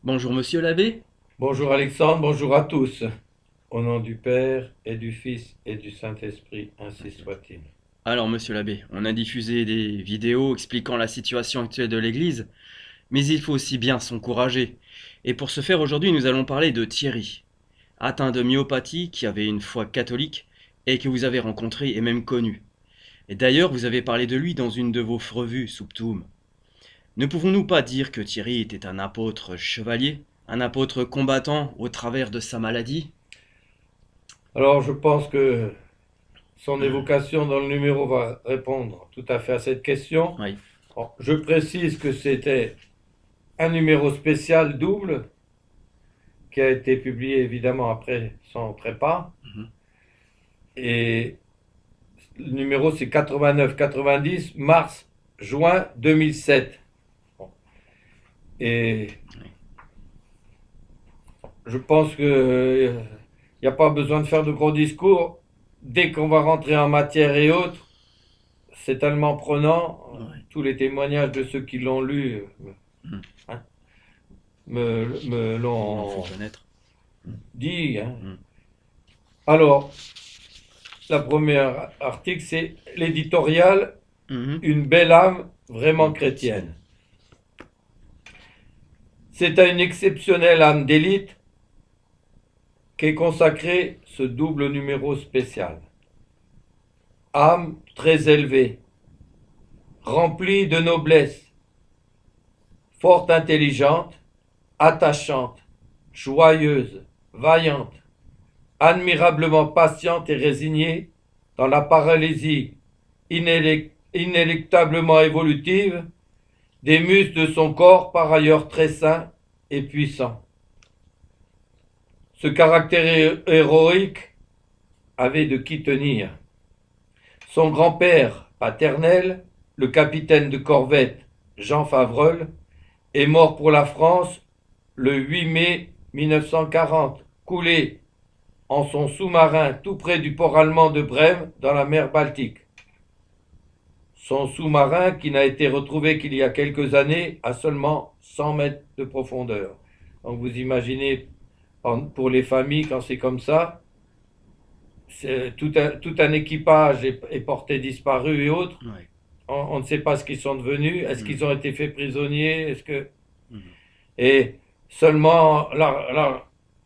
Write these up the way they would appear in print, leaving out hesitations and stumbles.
Bonjour monsieur l'abbé. Bonjour Alexandre, bonjour à tous. Au nom du Père et du Fils et du Saint-Esprit, ainsi soit-il. Alors monsieur l'abbé, on a diffusé des vidéos expliquant la situation actuelle de l'Église, mais il faut aussi bien s'encourager. Et pour ce faire aujourd'hui, nous allons parler de Thierry, atteint de myopathie, qui avait une foi catholique et que vous avez rencontré et même connu. Et d'ailleurs, vous avez parlé de lui dans une de vos revues, Subtum. Ne pouvons-nous pas dire que Thierry était un apôtre chevalier, un apôtre combattant au travers de sa maladie? Alors je pense que son évocation dans le numéro va répondre tout à fait à cette question. Oui. Bon, je précise que c'était un numéro spécial double qui a été publié évidemment après son trépas. Mhm. Et le numéro c'est 89-90, mars-juin 2007. Bon. Et Oui. je pense que il n'y a pas besoin de faire de gros discours. Dès qu'on va rentrer en matière et autres, c'est tellement prenant. Ouais. Tous les témoignages de ceux qui l'ont lu Mhm. hein, me Nous l'en font l'ont connaître. dit. Hein. Mhm. Alors, la première article, c'est l'éditorial Mhm. Une belle âme vraiment Une chrétienne. chrétienne. C'est à une exceptionnelle âme d'élite qu'est consacré ce double numéro spécial. Âme très élevée, remplie de noblesse, forte intelligente, attachante, joyeuse, vaillante, admirablement patiente et résignée dans la paralysie inéluctablement évolutive des muscles de son corps par ailleurs très sain et puissant. Ce caractère héroïque avait de qui tenir. Son grand-père paternel, le capitaine de corvette Jean Favreul, est mort pour la France le 8 mai 1940, coulé en son sous-marin tout près du port allemand de Brême dans la mer Baltique. Son sous-marin qui n'a été retrouvé qu'il y a quelques années à seulement 100 mètres de profondeur. Donc vous imaginez, pour les familles, quand c'est comme ça, tout un équipage est porté disparu et autres. Ouais. On ne sait pas ce qu'ils sont devenus. Est-ce qu'ils Mhm. ont été faits prisonniers? Est-ce que Mhm. Et seulement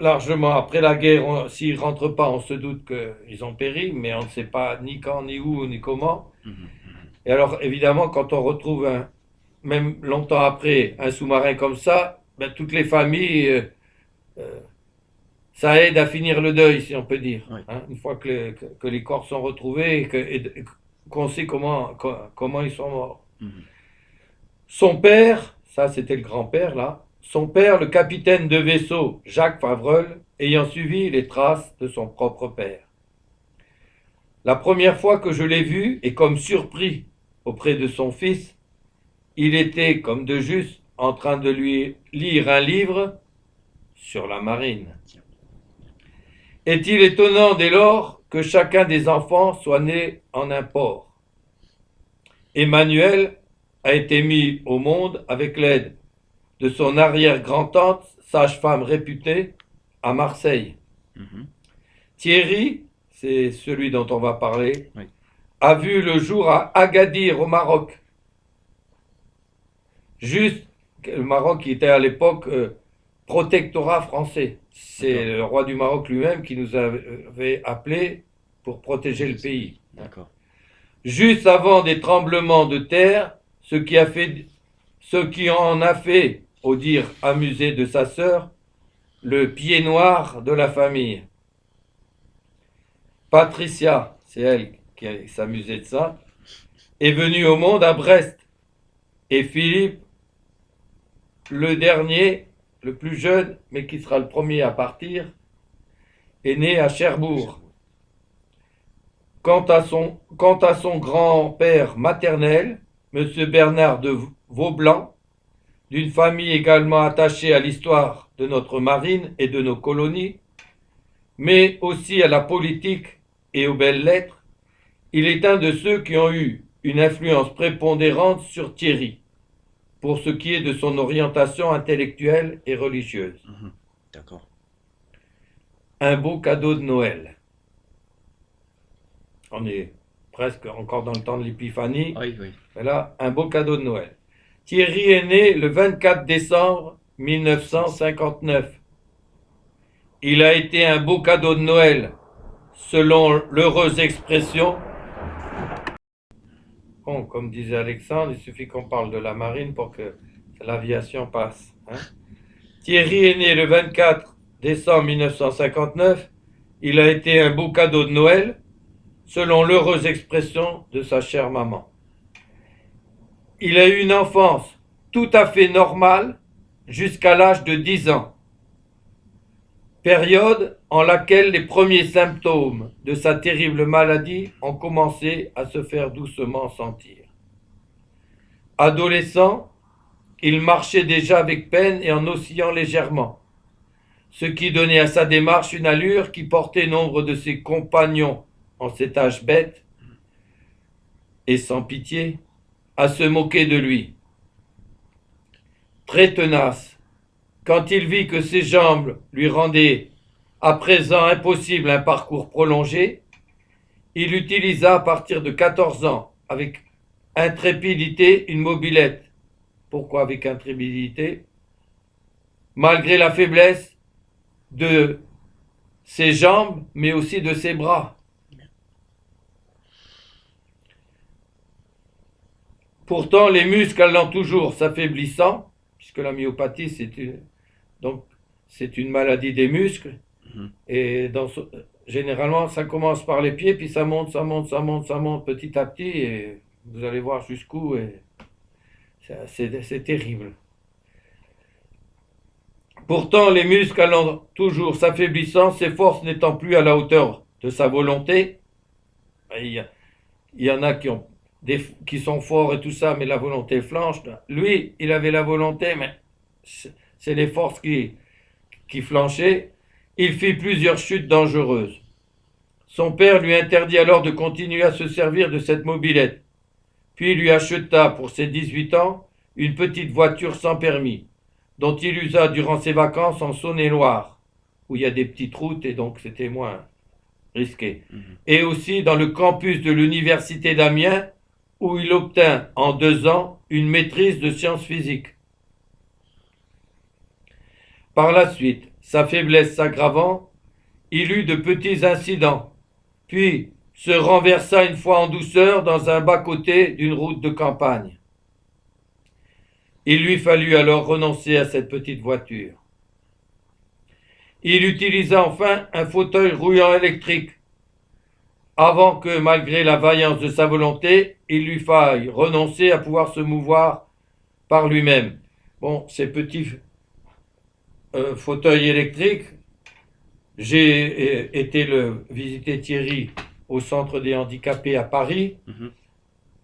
largement après la guerre, s'ils ne rentrent pas, on se doute qu'ils ont péri, mais on ne sait pas ni quand, ni où, ni comment. Mhm. Mhm. Et alors, évidemment, quand on retrouve, même longtemps après, un sous-marin comme ça, ben, toutes les familles, euh, ça aide à finir le deuil, si on peut dire. Ouais. Hein, une fois que les corps sont retrouvés et qu'on sait comment ils sont morts. Mhm. Son père, ça c'était le grand-père là, son père, le capitaine de vaisseau Jacques Favreul, ayant suivi les traces de son propre père. La première fois que je l'ai vu, et comme surpris auprès de son fils, il était, comme de juste, en train de lui lire un livre sur la marine. Est-il étonnant dès lors que chacun des enfants soit né en un port? Emmanuel a été mis au monde avec l'aide de son arrière-grand-tante, sage-femme réputée, à Marseille. Mhm. Thierry, c'est celui dont on va parler, Oui. a vu le jour à Agadir au Maroc. Juste, le Maroc qui était à l'époque protectorat français. C'est D'accord. le roi du Maroc lui-même qui nous avait appelés pour protéger le pays. D'accord. Juste avant des tremblements de terre, ce qui en a fait, au dire amusé de sa sœur, le pied noir de la famille. Patricia, c'est elle qui s'amusait de ça, est venue au monde à Brest. Et Philippe, le dernier, le plus jeune, mais qui sera le premier à partir, est né à Cherbourg. Cherbourg. Quant à son grand-père maternel, M. Bernard de Vaublanc, d'une famille également attachée à l'histoire de notre marine et de nos colonies, mais aussi à la politique et aux belles lettres, il est un de ceux qui ont eu une influence prépondérante sur Thierry. pour ce qui est de son orientation intellectuelle et religieuse. D'accord. Un beau cadeau de Noël. On est presque encore dans le temps de l'Épiphanie. Oui, oui. Mais là, un beau cadeau de Noël. Thierry est né le 24 décembre 1959. Il a été un beau cadeau de Noël, selon l'heureuse expression. Bon, comme disait Alexandre, il suffit qu'on parle de la marine pour que l'aviation passe. Hein. Thierry est né le 24 décembre 1959. Il a été un beau cadeau de Noël, selon l'heureuse expression de sa chère maman. Il a eu une enfance tout à fait normale jusqu'à l'âge de 10 ans. Période en laquelle les premiers symptômes de sa terrible maladie ont commencé à se faire doucement sentir. Adolescent, il marchait déjà avec peine et en oscillant légèrement, ce qui donnait à sa démarche une allure qui portait nombre de ses compagnons en cet âge bête et sans pitié à se moquer de lui. Très tenace, quand il vit que ses jambes lui rendaient à présent impossible un parcours prolongé, il utilisa à partir de 14 ans avec intrépidité une mobilette. Pourquoi avec intrépidité? Malgré la faiblesse de ses jambes, mais aussi de ses bras. Pourtant, les muscles allant toujours s'affaiblissant, puisque la myopathie, c'est une maladie des muscles, et généralement, ça commence par les pieds, puis ça monte petit à petit, et vous allez voir jusqu'où, et c'est terrible. Pourtant, les muscles allant toujours s'affaiblissant, ses forces n'étant plus à la hauteur de sa volonté, il y en a qui sont forts et tout ça, mais la volonté flanche. Lui, il avait la volonté, mais c'est les forces qui flanchaient. Il fit plusieurs chutes dangereuses. Son père lui interdit alors de continuer à se servir de cette mobilette, puis lui acheta pour ses 18 ans une petite voiture sans permis, dont il usa durant ses vacances en Saône-et-Loire, où il y a des petites routes et donc c'était moins risqué. Et aussi dans le campus de l'université d'Amiens, où il obtint en 2 ans une maîtrise de sciences physiques. Par la suite, sa faiblesse s'aggravant, il eut de petits incidents, puis se renversa une fois en douceur dans un bas-côté d'une route de campagne. Il lui fallut alors renoncer à cette petite voiture. Il utilisa enfin un fauteuil roulant électrique, avant que, malgré la vaillance de sa volonté, il lui faille renoncer à pouvoir se mouvoir par lui-même. Bon, ces petits fauteuils électriques, j'ai été visiter Thierry au centre des handicapés à Paris,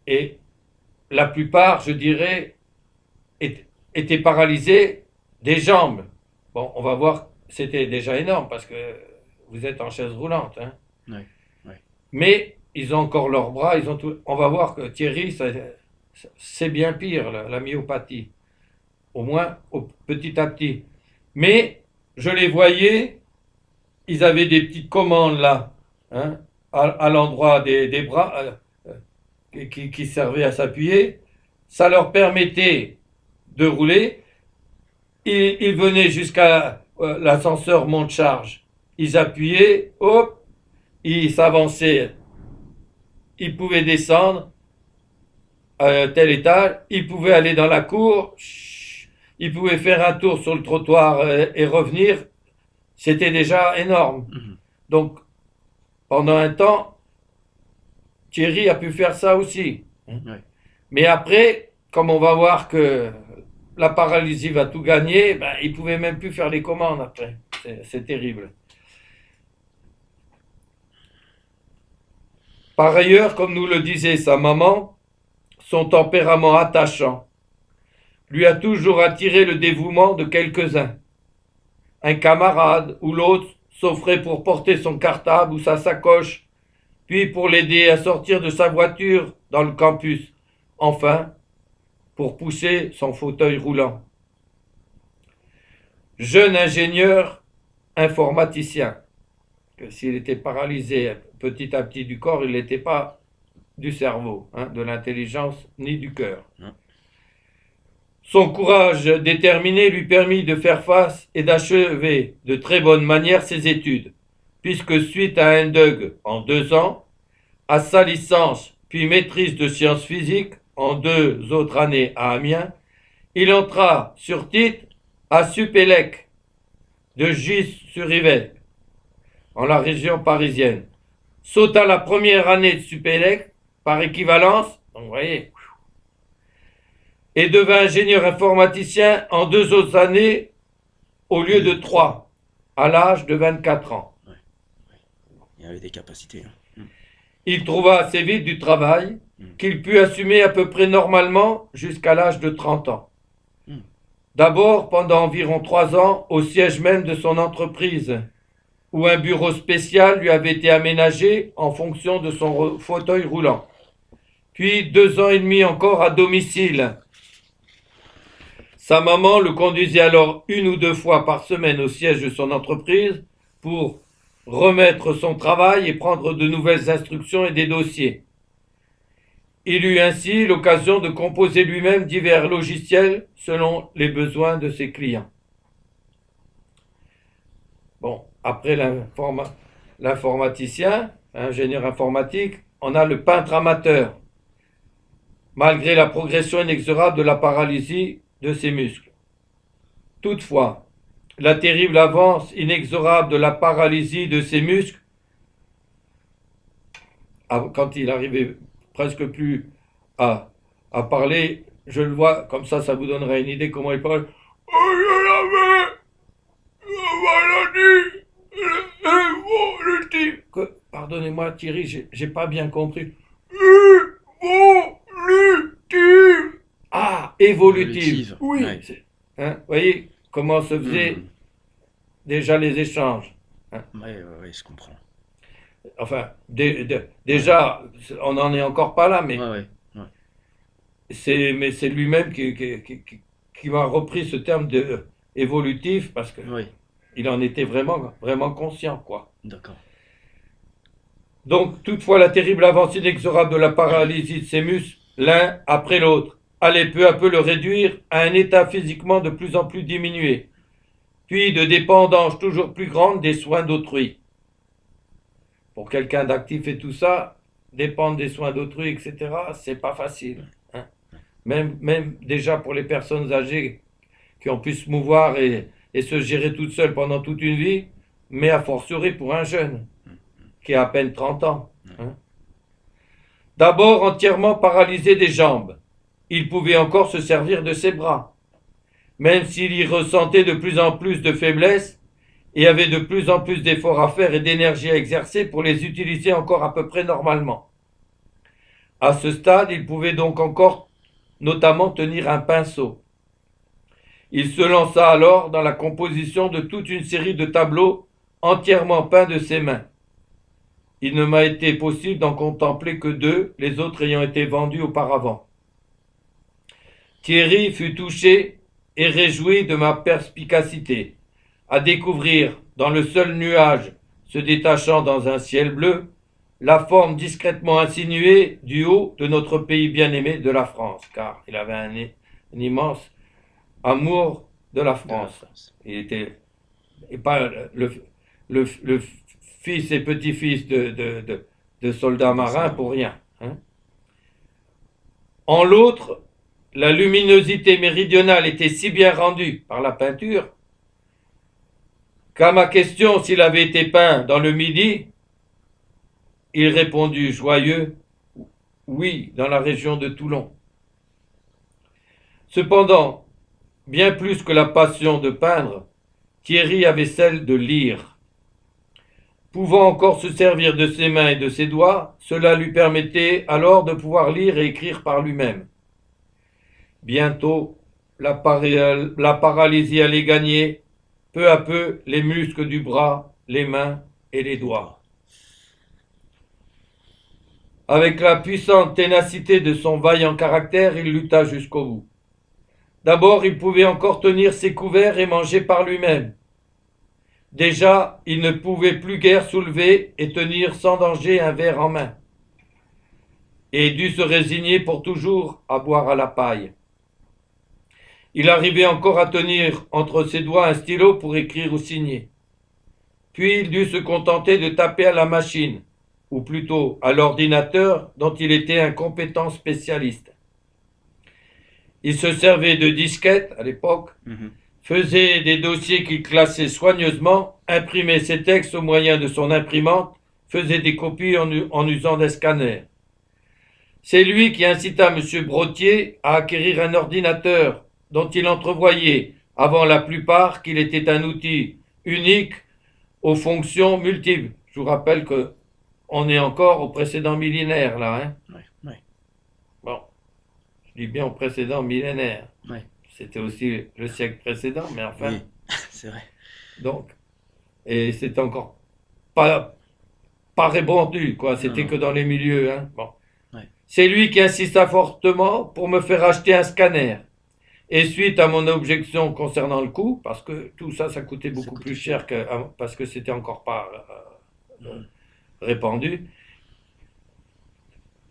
et la plupart, je dirais, étaient paralysés des jambes. Bon, on va voir, c'était déjà énorme, parce que vous êtes en chaise roulante, hein. Oui. Mais ils ont encore leurs bras, on va voir que Thierry, c'est bien pire, la myopathie. Au moins, petit à petit. Mais, je les voyais, ils avaient des petites commandes là, hein, à l'endroit des bras, qui servaient à s'appuyer. Ça leur permettait de rouler. Ils venaient jusqu'à l'ascenseur monte-charge. Ils appuyaient, hop, ils s'avançaient, ils pouvaient descendre à tel étage, ils pouvaient aller dans la cour, ils pouvaient faire un tour sur le trottoir et revenir. C'était déjà énorme. Donc, pendant un temps, Thierry a pu faire ça aussi. Mais après, comme on va voir que la paralysie va tout gagner, il ne pouvait même plus faire les commandes après. C'est terrible. Par ailleurs, comme nous le disait sa maman, son tempérament attachant lui a toujours attiré le dévouement de quelques-uns. Un camarade ou l'autre s'offrait pour porter son cartable ou sa sacoche, puis pour l'aider à sortir de sa voiture dans le campus. Enfin, pour pousser son fauteuil roulant. Jeune ingénieur informaticien, que s'il était paralysé petit à petit du corps, il n'était pas du cerveau, de l'intelligence ni du cœur. Son courage déterminé lui permit de faire face et d'achever de très bonne manière ses études, puisque suite à un DUG en 2 ans, à sa licence puis maîtrise de sciences physiques en 2 autres années à Amiens, il entra sur titre à Supélec de Gis-sur-Yvette, en la région parisienne. Sauta la première année de Supélec par équivalence, donc vous voyez, et devint ingénieur informaticien en 2 autres années au lieu de 3, à l'âge de 24 ans. Ouais. Il avait des capacités. Il trouva assez vite du travail qu'il put assumer à peu près normalement jusqu'à l'âge de 30 ans. D'abord pendant environ 3 ans au siège même de son entreprise, où un bureau spécial lui avait été aménagé en fonction de son fauteuil roulant. Puis 2 ans et demi encore à domicile. Sa maman le conduisait alors 1 ou 2 fois par semaine au siège de son entreprise pour remettre son travail et prendre de nouvelles instructions et des dossiers. Il eut ainsi l'occasion de composer lui-même divers logiciels selon les besoins de ses clients. Bon, après l'informaticien, ingénieur informatique, on a le peintre amateur, malgré la progression inexorable de la paralysie de ses muscles. Toutefois, la terrible avance inexorable de la paralysie de ses muscles, quand il arrivait presque plus à parler, je le vois, comme ça vous donnerait une idée comment il parle. Oh, je l'avais, maladie, pardonnez-moi Thierry, j'ai pas bien compris. Évolutive. Ah, évolutive. Oui. Ouais. Vous voyez comment se faisaient déjà les échanges. Oui, je comprends. Enfin, déjà, on n'en est encore pas là, mais c'est lui-même qui m'a repris ce terme de évolutif parce que il en était vraiment, vraiment conscient, quoi. D'accord. Donc, toutefois, la terrible avancée inexorable de la paralysie de ses muscles, l'un après l'autre, allait peu à peu le réduire à un état physiquement de plus en plus diminué, puis de dépendance toujours plus grande des soins d'autrui. Pour quelqu'un d'actif et tout ça, dépendre des soins d'autrui, etc., c'est pas facile. Même déjà pour les personnes âgées qui ont pu se mouvoir et se gérer toutes seules pendant toute une vie, mais a fortiori pour un jeune qui a à peine 30 ans. D'abord entièrement paralysé des jambes, il pouvait encore se servir de ses bras, même s'il y ressentait de plus en plus de faiblesse et avait de plus en plus d'efforts à faire et d'énergie à exercer pour les utiliser encore à peu près normalement. À ce stade, il pouvait donc encore notamment tenir un pinceau. Il se lança alors dans la composition de toute une série de tableaux entièrement peints de ses mains. Il ne m'a été possible d'en contempler que 2, les autres ayant été vendus auparavant. Thierry fut touché et réjoui de ma perspicacité, à découvrir dans le seul nuage se détachant dans un ciel bleu la forme discrètement insinuée du haut de notre pays bien-aimé de la France, car il avait un immense amour de la France. Il était et pas le fils et petit-fils de soldats marins pour rien. En l'autre, la luminosité méridionale était si bien rendue par la peinture qu'à ma question s'il avait été peint dans le Midi, il répondit joyeux, oui, dans la région de Toulon. Cependant, bien plus que la passion de peindre, Thierry avait celle de lire. Pouvant encore se servir de ses mains et de ses doigts, cela lui permettait alors de pouvoir lire et écrire par lui-même. Bientôt, la paralysie allait gagner peu à peu les muscles du bras, les mains et les doigts. Avec la puissante ténacité de son vaillant caractère, il lutta jusqu'au bout. D'abord, il pouvait encore tenir ses couverts et manger par lui-même. Déjà, il ne pouvait plus guère soulever et tenir sans danger un verre en main, et dut se résigner pour toujours à boire à la paille. Il arrivait encore à tenir entre ses doigts un stylo pour écrire ou signer. Puis il dut se contenter de taper à la machine, ou plutôt à l'ordinateur dont il était un compétent spécialiste. Il se servait de disquettes à l'époque, faisait des dossiers qu'il classait soigneusement, imprimait ses textes au moyen de son imprimante, faisait des copies en usant des scanners. C'est lui qui incita M. Brottier à acquérir un ordinateur dont il entrevoyait, avant la plupart, qu'il était un outil unique aux fonctions multiples. Je vous rappelle que on est encore au précédent millénaire, là. Hein. Ouais. Bon, je dis bien au précédent millénaire. Ouais. C'était aussi le siècle précédent, mais enfin. Oui, c'est vrai. Donc, et c'est encore pas répandu, quoi. C'était Non. que dans les milieux. Hein. Bon. Ouais. C'est lui qui insista fortement pour me faire acheter un scanner. Et suite à mon objection concernant le coût, parce que tout ça, ça coûtait beaucoup plus cher parce que c'était encore pas répandu.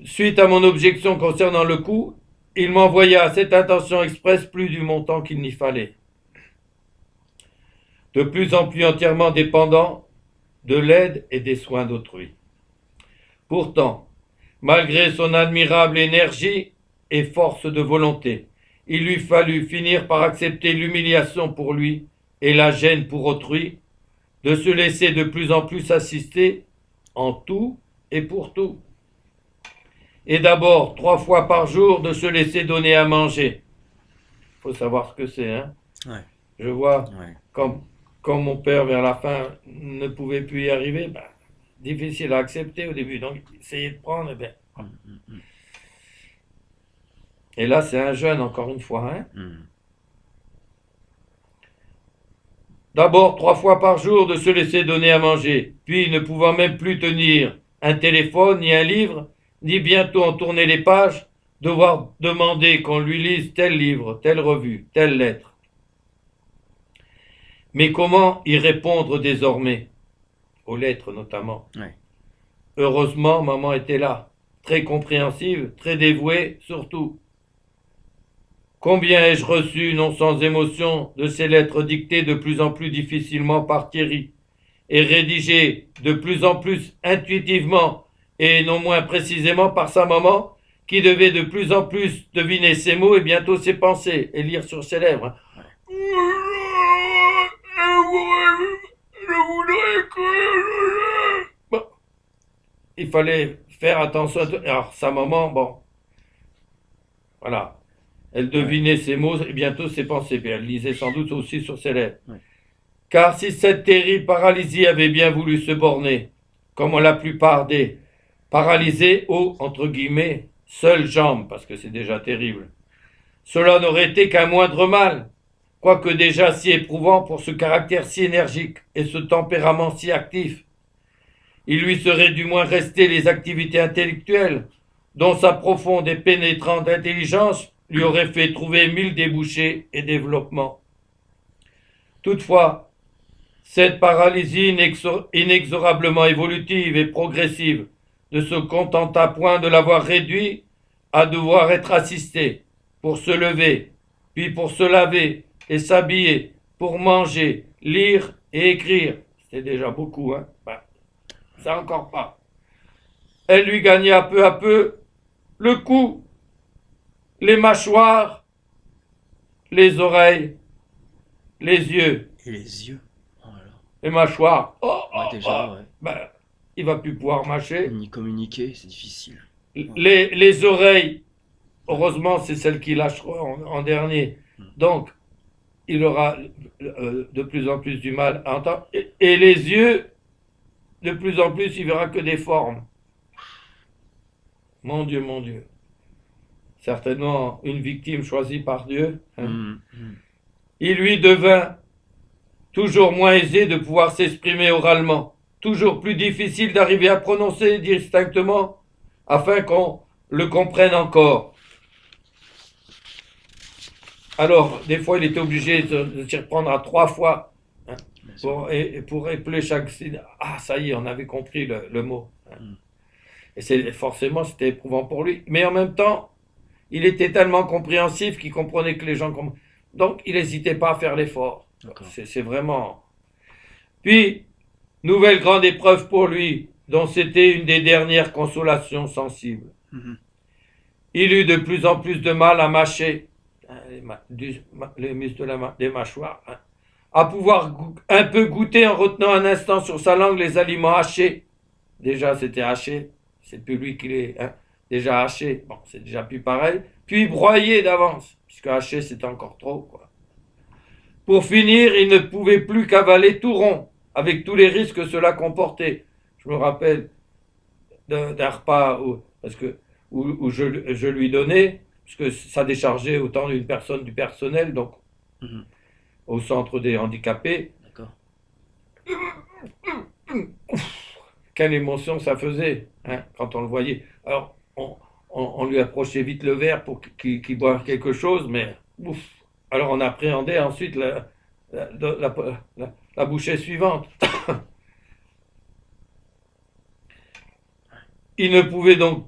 Suite à mon objection concernant le coût, il m'envoya à cette intention expresse plus du montant qu'il n'y fallait. De plus en plus entièrement dépendant de l'aide et des soins d'autrui. Pourtant, malgré son admirable énergie et force de volonté, il lui fallut finir par accepter l'humiliation pour lui et la gêne pour autrui, de se laisser de plus en plus assister en tout et pour tout. Et d'abord, 3 fois par jour, de se laisser donner à manger. Il faut savoir ce que c'est, hein. Ouais. Je vois, Ouais. quand mon père, vers la fin, ne pouvait plus y arriver, ben, difficile à accepter au début. Donc, essayer de prendre, ben. Et là, c'est un jeune, encore une fois, hein. D'abord, 3 fois par jour, de se laisser donner à manger, puis, ne pouvant même plus tenir un téléphone, ni un livre, ni bientôt en tourner les pages, devoir demander qu'on lui lise tel livre, telle revue, telle lettre. Mais comment y répondre désormais? Aux lettres notamment. Ouais. Heureusement, maman était là, très compréhensive, très dévouée surtout. Combien ai-je reçu, non sans émotion, de ces lettres dictées de plus en plus difficilement par Thierry, et rédigées de plus en plus intuitivement, et non moins précisément par sa maman, qui devait de plus en plus deviner ses mots et bientôt ses pensées, et lire sur ses lèvres. Bon. Il fallait faire attention. Alors, sa maman, bon, voilà. Elle devinait ses mots et bientôt ses pensées. Puis elle lisait sans doute aussi sur ses lèvres. Ouais. Car si cette terrible paralysie avait bien voulu se borner, comme la plupart des paralysés aux, entre guillemets, seules jambes, parce que c'est déjà terrible, cela n'aurait été qu'un moindre mal, quoique déjà si éprouvant pour ce caractère si énergique et ce tempérament si actif. Il lui serait du moins resté les activités intellectuelles, dont sa profonde et pénétrante intelligence lui aurait fait trouver 1000 débouchés et développements. Toutefois, cette paralysie inexorablement évolutive et progressive ne se contenta point de l'avoir réduit à devoir être assisté pour se lever, puis pour se laver et s'habiller, pour manger, lire et écrire. C'était déjà beaucoup, hein. Ça encore pas. Elle lui gagna peu à peu le cou, les mâchoires, les oreilles, les yeux. Et les yeux. Oh là là. Les mâchoires. Ouais, déjà, ouais. Ben, il va plus pouvoir mâcher. Ni communiquer, c'est difficile. Les oreilles, heureusement, c'est celles qui lâcheront en dernier. Donc, il aura de plus en plus du mal à entendre. Et les yeux, de plus en plus, il verra que des formes. Mon Dieu, mon Dieu. Certainement une victime choisie par Dieu. Hein. Il lui devint toujours moins aisé de pouvoir s'exprimer oralement, toujours plus difficile d'arriver à prononcer distinctement, afin qu'on le comprenne encore. Alors, des fois, il était obligé de s'y reprendre à 3 fois hein, Bien sûr. pour épeler chaque signe. Ah, ça y est, on avait compris le mot. Hein. Mm. Et forcément, c'était éprouvant pour lui. Mais en même temps, il était tellement compréhensif qu'il comprenait que les gens... Donc, il n'hésitait pas à faire l'effort. D'accord. C'est vraiment... Puis, nouvelle grande épreuve pour lui, dont c'était une des dernières consolations sensibles. Mhm. Il eut de plus en plus de mal à mâcher les muscles des mâchoires, hein, à pouvoir un peu goûter en retenant un instant sur sa langue les aliments hachés. Déjà, c'était haché, c'est plus lui qui les... Hein, déjà haché, bon, c'est déjà plus pareil. Puis broyé d'avance, puisque haché, c'était encore trop, quoi. Pour finir, il ne pouvait plus qu'avaler tout rond, avec tous les risques que cela comportait. Je me rappelle d'un repas où je lui donnais, puisque ça déchargeait autant d'une personne du personnel, donc Mhm. au centre des handicapés. D'accord. Quelle émotion ça faisait hein, quand on le voyait. Alors, on lui approchait vite le verre pour qu'il boive quelque chose, mais ouf. Alors on appréhendait ensuite la bouchée suivante. Il ne pouvait donc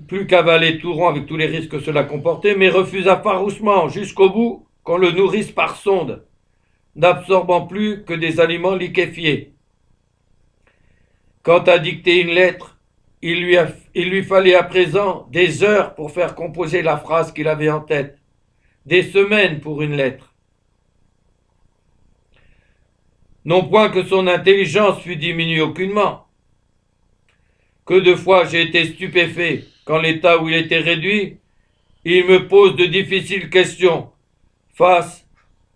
plus qu'avaler tout rond avec tous les risques que cela comportait, mais refusa farouchement jusqu'au bout qu'on le nourrisse par sonde, n'absorbant plus que des aliments liquéfiés. Quant à dicter une lettre, il lui fallait à présent des heures pour faire composer la phrase qu'il avait en tête, des semaines pour une lettre. Non point que son intelligence fût diminuée aucunement. Que de fois j'ai été stupéfait qu'en l'état où il était réduit, il me pose de difficiles questions, fasse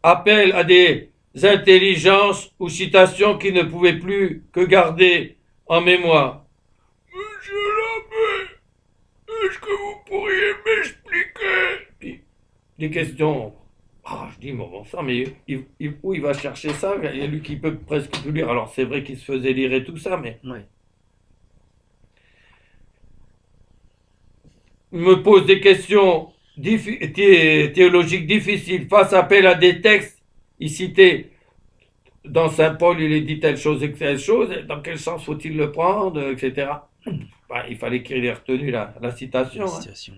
appel à des intelligences ou citations qu'il ne pouvait plus que garder en mémoire. Monsieur l'abbé, est-ce que vous pourriez m'expliquer? Puis, des questions. Ah, je dis, bon sang, mais où il va chercher ça? Il y a lui qui peut presque plus lire. Alors, c'est vrai qu'il se faisait lire et tout ça, mais Ouais. il me pose des questions théologiques difficiles, fasse appel à des textes. Il citait dans Saint Paul, il est dit telle chose et telle chose, dans quel sens faut-il le prendre, etc. Ben, il fallait qu'il ait retenu la citation. La Hein. situation.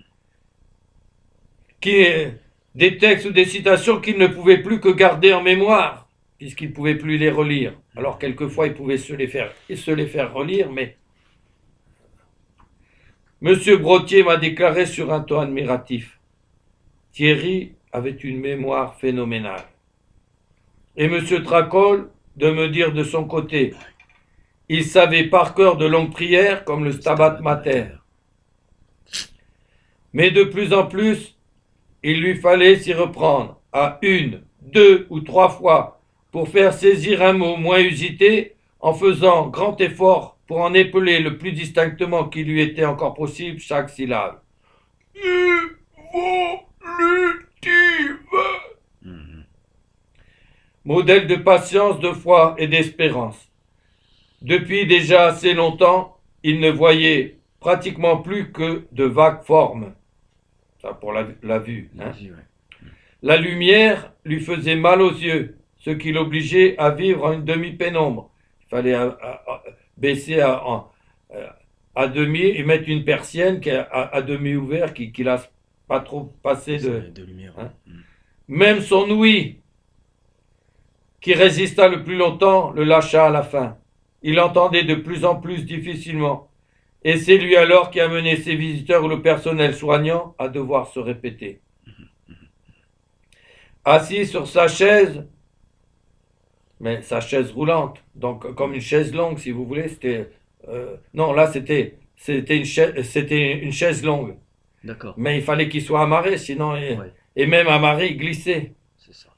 Des textes ou des citations qu'il ne pouvait plus que garder en mémoire, puisqu'il ne pouvait plus les relire. Alors, quelquefois, il pouvait se les faire relire, mais Monsieur Brottier m'a déclaré sur un ton admiratif. Thierry avait une mémoire phénoménale. Et Monsieur Tracol de me dire de son côté, il savait par cœur de longues prières comme le Stabat Mater. Mais de plus en plus, il lui fallait s'y reprendre à 1, 2 ou 3 fois pour faire saisir un mot moins usité en faisant grand effort pour en épeler le plus distinctement qu'il lui était encore possible chaque syllabe. Évolutive. Mhm. Modèle de patience, de foi et d'espérance. Depuis déjà assez longtemps, il ne voyait pratiquement plus que de vagues formes. Ça pour la vue. Hein. Ouais. La lumière lui faisait mal aux yeux, ce qui l'obligeait à vivre en une demi-pénombre. Il fallait baisser à demi et mettre une persienne qui est à demi ouverte, qui laisse pas trop passer De lumière. hein. Mhm. Même son ouïe, qui résista le plus longtemps, le lâcha à la fin. Il entendait de plus en plus difficilement. Et c'est lui alors qui amenait ses visiteurs ou le personnel soignant à devoir se répéter. Assis sur sa chaise, mais sa chaise roulante, donc comme une chaise longue si vous voulez, non là c'était une chaise longue, D'accord. mais il fallait qu'il soit amarré sinon Ouais, et même amarré il glissait. c'est ça.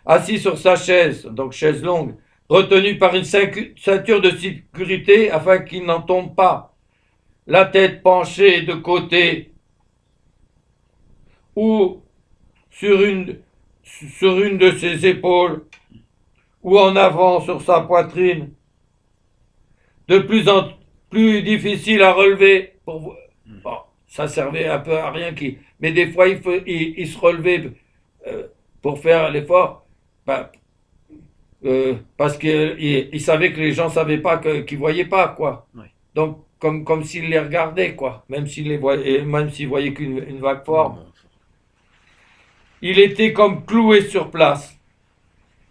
Assis sur sa chaise, donc chaise longue, retenu par une ceinture de sécurité afin qu'il n'en tombe pas, la tête penchée de côté ou sur une de ses épaules ou en avant sur sa poitrine, de plus en plus difficile à relever pour... Mhm. Bon, ça servait un peu à rien. Mais des fois, il se relevait euh, pour faire l'effort. Bah, parce qu'il il savait que les gens savaient pas qu'ils voyaient pas, quoi. Ouais. Donc, comme s'il les regardait, quoi. Même s'il les voyait, même s'il voyait qu'une vague Ouais, forme. bon. Il était comme cloué sur place.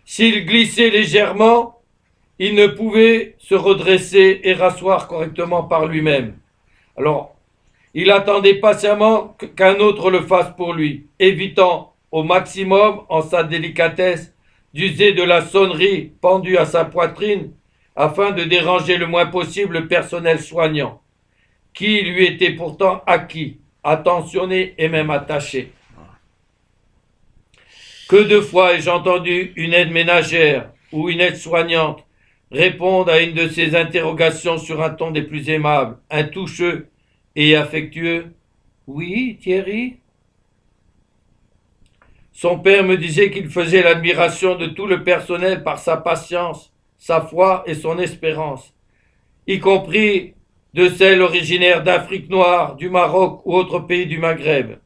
S'il glissait légèrement, il ne pouvait se redresser et rasseoir correctement par lui-même. Alors, il attendait patiemment qu'un autre le fasse pour lui, évitant au maximum, en sa délicatesse, d'user de la sonnerie pendue à sa poitrine afin de déranger le moins possible le personnel soignant, qui lui était pourtant acquis, attentionné et même attaché. Ah. Que de fois ai-je entendu une aide ménagère ou une aide soignante répondre à une de ces interrogations sur un ton des plus aimables, un toucheux et affectueux. Oui, Thierry. Son père me disait qu'il faisait l'admiration de tout le personnel par sa patience, sa foi et son espérance, y compris de celles originaires d'Afrique noire, du Maroc ou autres pays du Maghreb.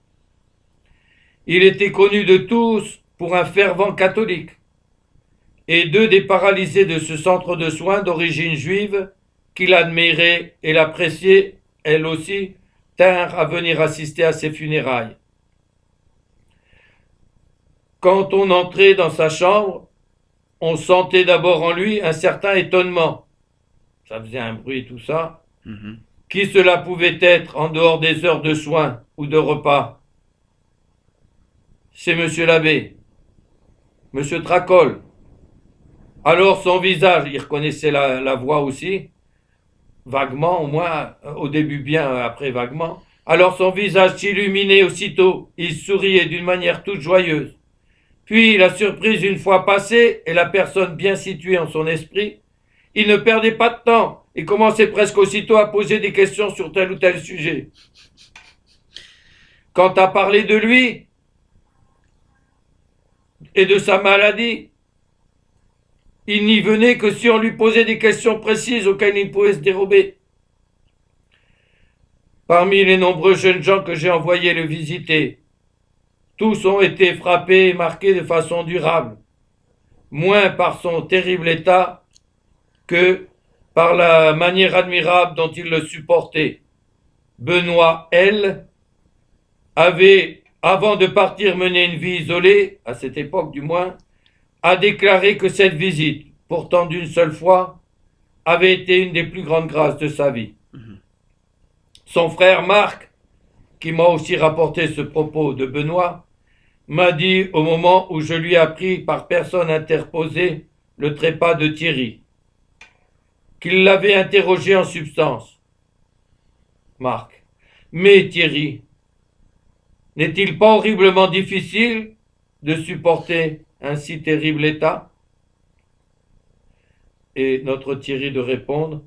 Il était connu de tous pour un fervent catholique, et deux des paralysés de ce centre de soins d'origine juive, qui l'admiraient et l'appréciaient, elles aussi, tinrent à venir assister à ses funérailles. Quand on entrait dans sa chambre, on sentait d'abord en lui un certain étonnement. Ça faisait un bruit et tout ça. Mhm. Qui cela pouvait être en dehors des heures de soins ou de repas? C'est monsieur l'abbé, monsieur Tracol. Alors son visage, il reconnaissait la voix aussi, vaguement au moins, au début bien, après vaguement. Alors son visage s'illuminait aussitôt, il souriait d'une manière toute joyeuse. Puis, la surprise une fois passée et la personne bien située en son esprit, il ne perdait pas de temps et commençait presque aussitôt à poser des questions sur tel ou tel sujet. Quant à parler de lui et de sa maladie, il n'y venait que si on lui posait des questions précises auxquelles il pouvait se dérober. Parmi les nombreux jeunes gens que j'ai envoyés le visiter, tous ont été frappés et marqués de façon durable, moins par son terrible état que par la manière admirable dont il le supportait. Benoît, elle, avait, avant de partir mener une vie isolée, à cette époque du moins, a déclaré que cette visite, pourtant d'une seule fois, avait été une des plus grandes grâces de sa vie. Mhm. Son frère Marc, qui m'a aussi rapporté ce propos de Benoît, m'a dit au moment où je lui ai appris par personne interposée le trépas de Thierry, qu'il l'avait interrogé en substance. Marc. Mais Thierry, n'est-il pas horriblement difficile de supporter un si terrible état? Et notre Thierry de répondre,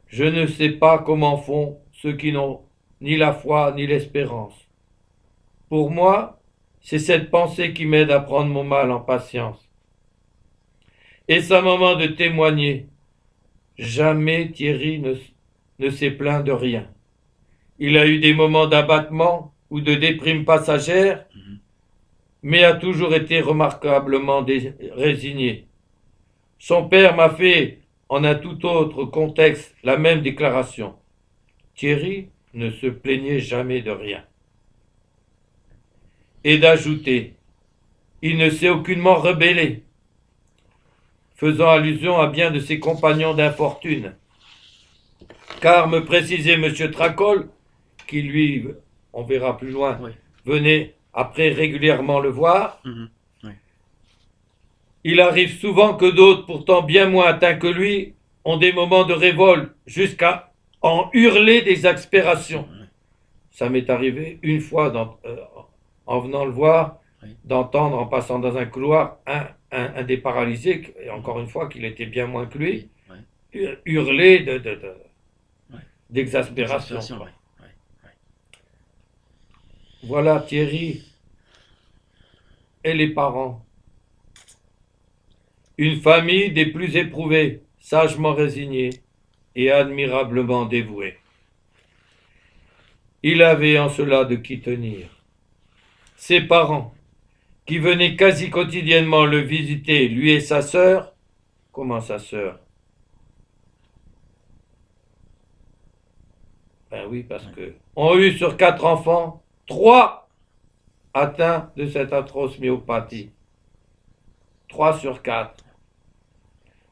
je ne sais pas comment font ceux qui n'ont ni la foi ni l'espérance. Pour moi, c'est cette pensée qui m'aide à prendre mon mal en patience. Et c'est un moment de témoigner. Jamais Thierry ne s'est plaint de rien. Il a eu des moments d'abattement ou de déprime passagère, Mhm. mais a toujours été remarquablement résigné. Son père m'a fait, en un tout autre contexte, la même déclaration. Thierry ne se plaignait jamais de rien. Et d'ajouter, il ne s'est aucunement rebellé, faisant allusion à bien de ses compagnons d'infortune. Car, me précisait M. Tracol, qui lui, on verra plus loin, Ouais. venait après régulièrement le voir, Mhm. Ouais. il arrive souvent que d'autres, pourtant bien moins atteints que lui, ont des moments de révolte jusqu'à en hurler des exaspérations. Ouais. Ça m'est arrivé une fois en venant le voir, Ouais. d'entendre en passant dans un couloir un des paralysés, et encore une fois qu'il était bien moins que lui, Oui. Ouais. hurler Ouais. d'exaspération. Exaspération, ouais. Ouais. Ouais. Voilà Thierry et les parents. Une famille des plus éprouvées, sagement résignée et admirablement dévouée. Il avait en cela de qui tenir. Ses parents, qui venaient quasi quotidiennement le visiter, lui et sa sœur, comment sa sœur? Ben oui, parce que ont eu sur 4 enfants, 3 atteints de cette atroce myopathie. 3 sur 4.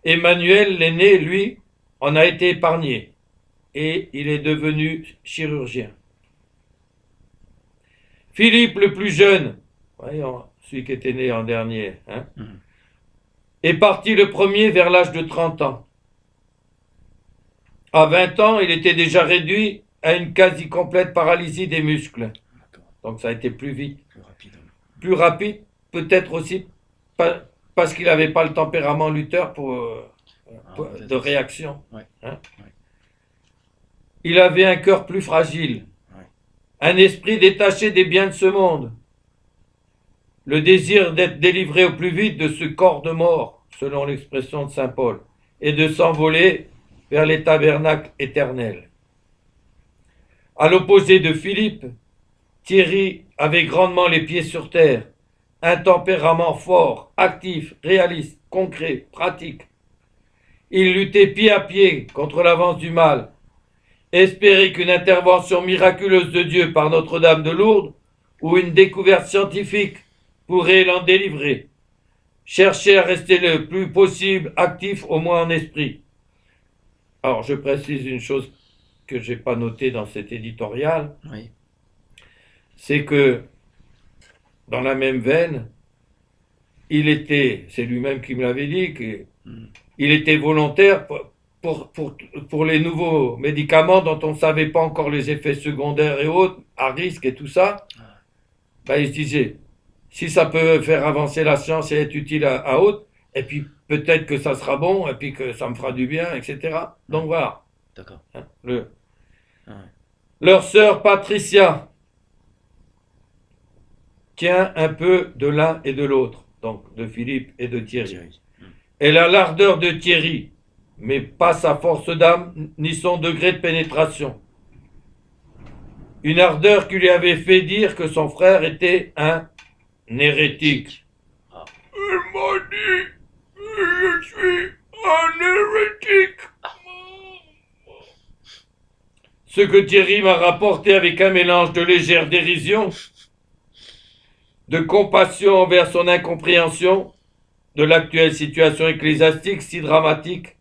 Emmanuel, l'aîné, lui, en a été épargné et il est devenu chirurgien. Philippe, le plus jeune, voyons, celui qui était né en dernier, Mhm. est parti le premier vers l'âge de 30 ans. À 20 ans, il était déjà réduit à une quasi complète paralysie des muscles. D'accord. Donc ça a été plus vite, Plus rapide. plus rapide, peut-être aussi parce qu'il n'avait pas le tempérament lutteur Peut-être de aussi. réaction. Ouais. Hein. Ouais. Il avait un cœur plus fragile, Ouais. un esprit détaché des biens de ce monde, le désir d'être délivré au plus vite de ce corps de mort, selon l'expression de saint Paul, et de s'envoler vers les tabernacles éternels. À l'opposé de Philippe, Thierry avait grandement les pieds sur terre, un tempérament fort, actif, réaliste, concret, pratique. Il luttait pied à pied contre l'avance du mal, espérait qu'une intervention miraculeuse de Dieu par Notre-Dame de Lourdes ou une découverte scientifique pourrait l'en délivrer. Cherchait à rester le plus possible actif, au moins en esprit. Alors, je précise une chose que je n'ai pas notée dans cet éditorial, Oui. c'est que, dans la même veine, c'est lui-même qui me l'avait dit, qu'il Mhm. était volontaire pour les nouveaux médicaments dont on ne savait pas encore les effets secondaires et autres, à risque et tout ça. Ah, Ben, il se disait, si ça peut faire avancer la science et être utile à autres, et puis peut-être que ça sera bon, et puis que ça me fera du bien, etc. Donc voilà. d'accord. Hein, Ah, ouais. leur sœur Patricia tient un peu de l'un et de l'autre, donc de Philippe et de Thierry. Thierry. Mhm. Elle a l'ardeur de Thierry, mais pas sa force d'âme ni son degré de pénétration. Une ardeur qui lui avait fait dire que son frère était un hérétique. Ah. Il m'a dit, je suis un hérétique. Ce que Thierry m'a rapporté avec un mélange de légère dérision, de compassion envers son incompréhension de l'actuelle situation ecclésiastique si dramatique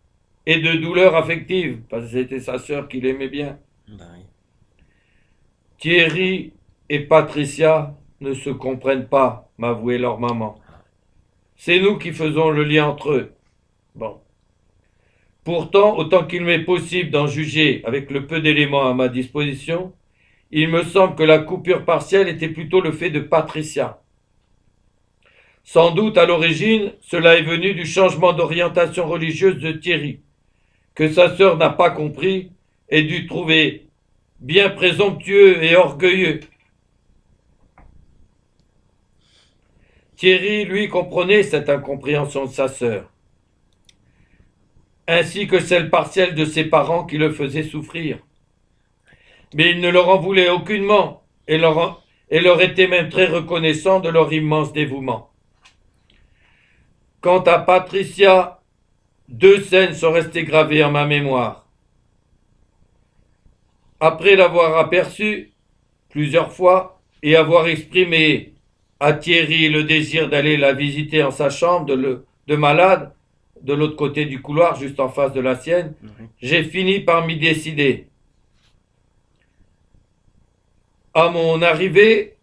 et de douleur affective, parce que c'était sa sœur qu'il aimait bien. Ben oui. Thierry et Patricia ne se comprennent pas, m'avouait leur maman. C'est nous qui faisons le lien entre eux. Bon. Pourtant, autant qu'il m'est possible d'en juger avec le peu d'éléments à ma disposition, il me semble que la coupure partielle était plutôt le fait de Patricia. Sans doute, à l'origine, cela est venu du changement d'orientation religieuse de Thierry, que sa sœur n'a pas compris et dû trouver bien présomptueux et orgueilleux. Thierry, lui, comprenait cette incompréhension de sa sœur, ainsi que celle partielle de ses parents qui le faisaient souffrir. Mais il ne leur en voulait aucunement et leur était même très reconnaissant de leur immense dévouement. Quant à Patricia, 2 scènes sont restées gravées en ma mémoire. Après l'avoir aperçue plusieurs fois et avoir exprimé à Thierry le désir d'aller la visiter en sa chambre de malade, de l'autre côté du couloir, juste en face de la sienne, Oui. j'ai fini par m'y décider. À mon arrivée,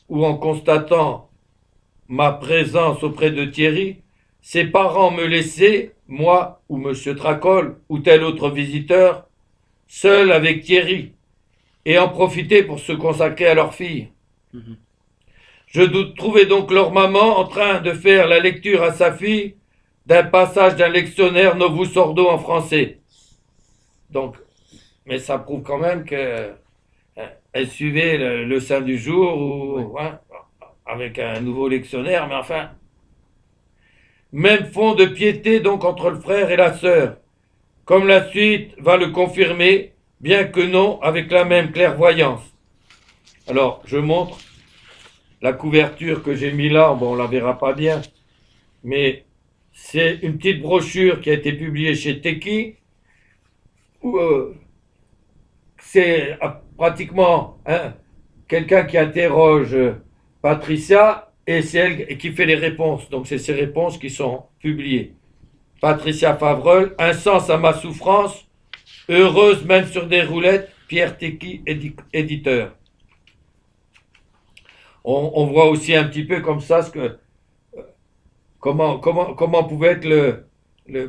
ou en constatant ma présence auprès de Thierry, ses parents me laissaient, moi ou M. Tracol ou tel autre visiteur, seul avec Thierry, et en profiter pour se consacrer à leur fille. Mhm. Je trouvais donc leur maman en train de faire la lecture à sa fille d'un passage d'un lectionnaire Novus Ordo en français. Donc, mais ça prouve quand même que elle suivait le Saint du jour ou, avec un nouveau lectionnaire, mais enfin, même fond de piété donc entre le frère et la sœur, comme la suite va le confirmer, bien que non avec la même clairvoyance. Alors, je montre la couverture que j'ai mis là. Bon, on la verra pas bien, mais c'est une petite brochure qui a été publiée chez Teki, où c'est pratiquement quelqu'un qui interroge Patricia et c'est elle qui fait les réponses. Donc, c'est ces réponses qui sont publiées. Patricia Favrel, un sens à ma souffrance, heureuse même sur des roulettes, Pierre Teki, éditeur. On voit aussi un petit peu comme ça comment pouvait être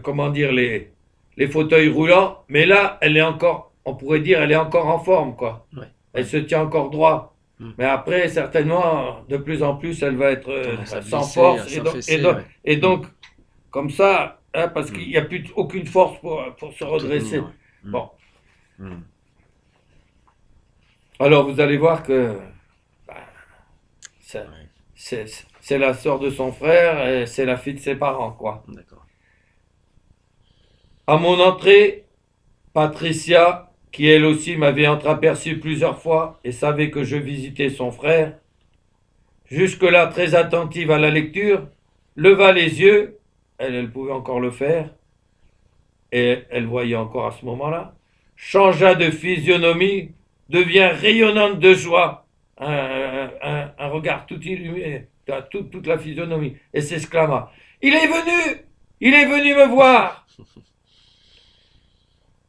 comment dire, les fauteuils roulants, mais là, elle est encore, on pourrait dire, elle est encore en forme, quoi. Ouais, Elle ouais. se tient encore droit. Mm. Mais après, certainement, de plus en plus, elle va être Tendance à sans glisser, à force. s'affaisser, ouais. Et Mm. donc, comme ça, parce qu'il Mm. n'y a plus aucune force pour se Pour redresser. tenir, ouais. Mm. Bon, Mm. alors vous allez voir que bah, c'est Ouais, c'est la sœur de son frère et c'est la fille de ses parents, quoi. d'accord. À mon entrée, Patricia, qui elle aussi m'avait entreaperçu plusieurs fois et savait que je visitais son frère, jusque-là très attentive à la lecture, leva les yeux, elle pouvait encore le faire, et elle voyait encore à ce moment-là, changea de physionomie, devient rayonnante de joie, un regard tout illuminé, toute la physionomie, et s'exclama, il est venu me voir.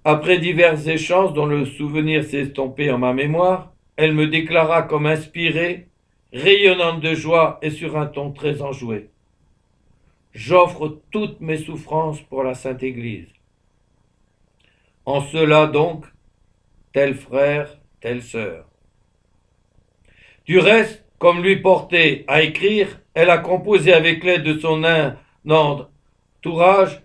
Après divers échanges dont le souvenir s'est estompé en ma mémoire, elle me déclara comme inspirée, rayonnante de joie et sur un ton très enjoué. J'offre toutes mes souffrances pour la Sainte Église. En cela donc, tel frère, telle sœur. Du reste, comme lui portait à écrire, elle a composé avec l'aide de son entourage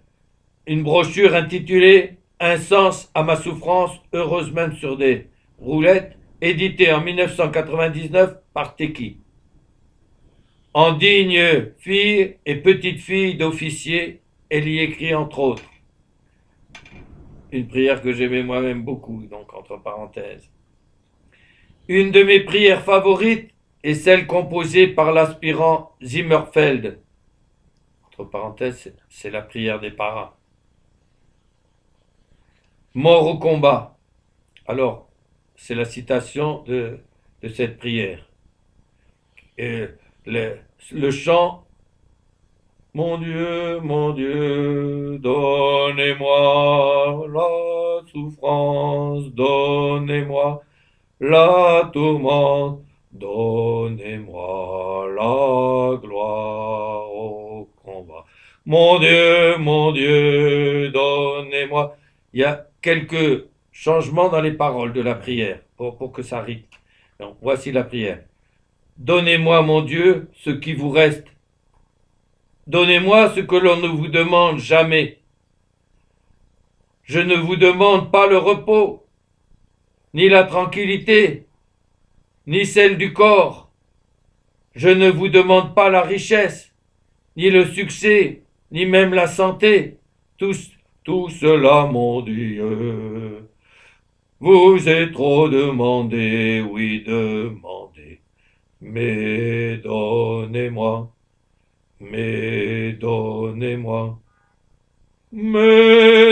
une brochure intitulée Un sens à ma souffrance, heureuse même sur des roulettes, éditée en 1999 par Teki. En digne fille et petite-fille d'officier, elle y écrit entre autres une prière que j'aimais moi-même beaucoup, donc entre parenthèses. Une de mes prières favorites est celle composée par l'aspirant Zimmerfeld. Entre parenthèses, c'est la prière des parents. Mort au combat. Alors, c'est la citation de cette prière. Et le chant mon Dieu, donnez-moi la souffrance, donnez-moi la tourmente, donnez-moi la gloire au combat. Mon Dieu, donnez-moi. Il y a quelques changements dans les paroles de la prière pour que ça rythme. Donc, voici la prière. Donnez-moi, mon Dieu, ce qui vous reste. Donnez-moi ce que l'on ne vous demande jamais. Je ne vous demande pas le repos, ni la tranquillité, ni celle du corps. Je ne vous demande pas la richesse, ni le succès, ni même la santé. Tout cela, mon Dieu, vous est trop demandé, oui, demandé. Mais donnez-moi. Mais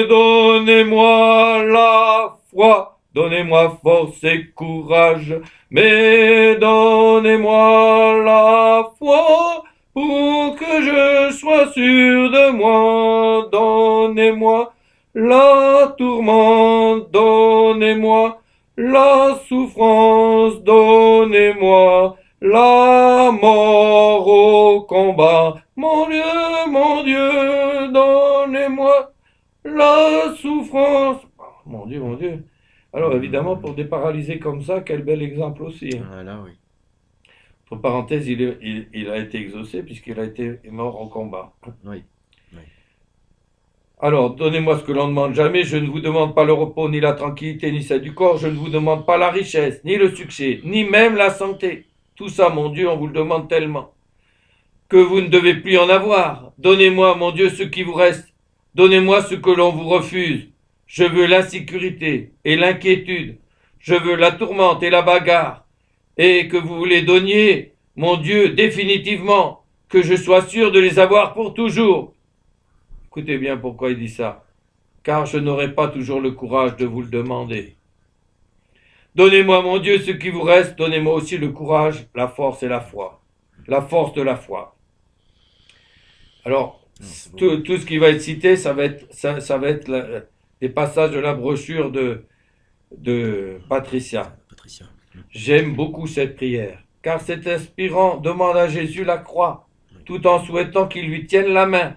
donnez-moi la foi, donnez-moi force et courage, mais donnez-moi la foi pour que je sois sûr de moi, donnez-moi la tourmente, donnez-moi la souffrance, donnez-moi la mort au combat. Mon Dieu, donnez-moi la souffrance. Mon Dieu. Alors évidemment, pour des paralysés comme ça, quel bel exemple aussi. Voilà, oui. Entre parenthèses, il a été exaucé puisqu'il a été mort au combat. Oui. Oui. Alors, donnez-moi ce que l'on ne demande jamais. Je ne vous demande pas le repos, ni la tranquillité, ni celle du corps. Je ne vous demande pas la richesse, ni le succès, ni même la santé. Tout ça, mon Dieu, on vous le demande tellement que vous ne devez plus en avoir. Donnez-moi, mon Dieu, ce qui vous reste. Donnez-moi ce que l'on vous refuse. Je veux l'insécurité et l'inquiétude. Je veux la tourmente et la bagarre. et que vous les donniez, mon Dieu, définitivement, que je sois sûr de les avoir pour toujours. Écoutez bien pourquoi il dit ça. Car je n'aurai pas toujours le courage de vous le demander. Donnez-moi, mon Dieu, ce qui vous reste, donnez-moi aussi le courage, la force et la foi. La force de la foi. Alors, tout ce qui va être cité, ça va être des passages de la brochure de Patricia. Patricia. J'aime beaucoup cette prière, car cet aspirant demande à Jésus la croix, tout en souhaitant qu'il lui tienne la main,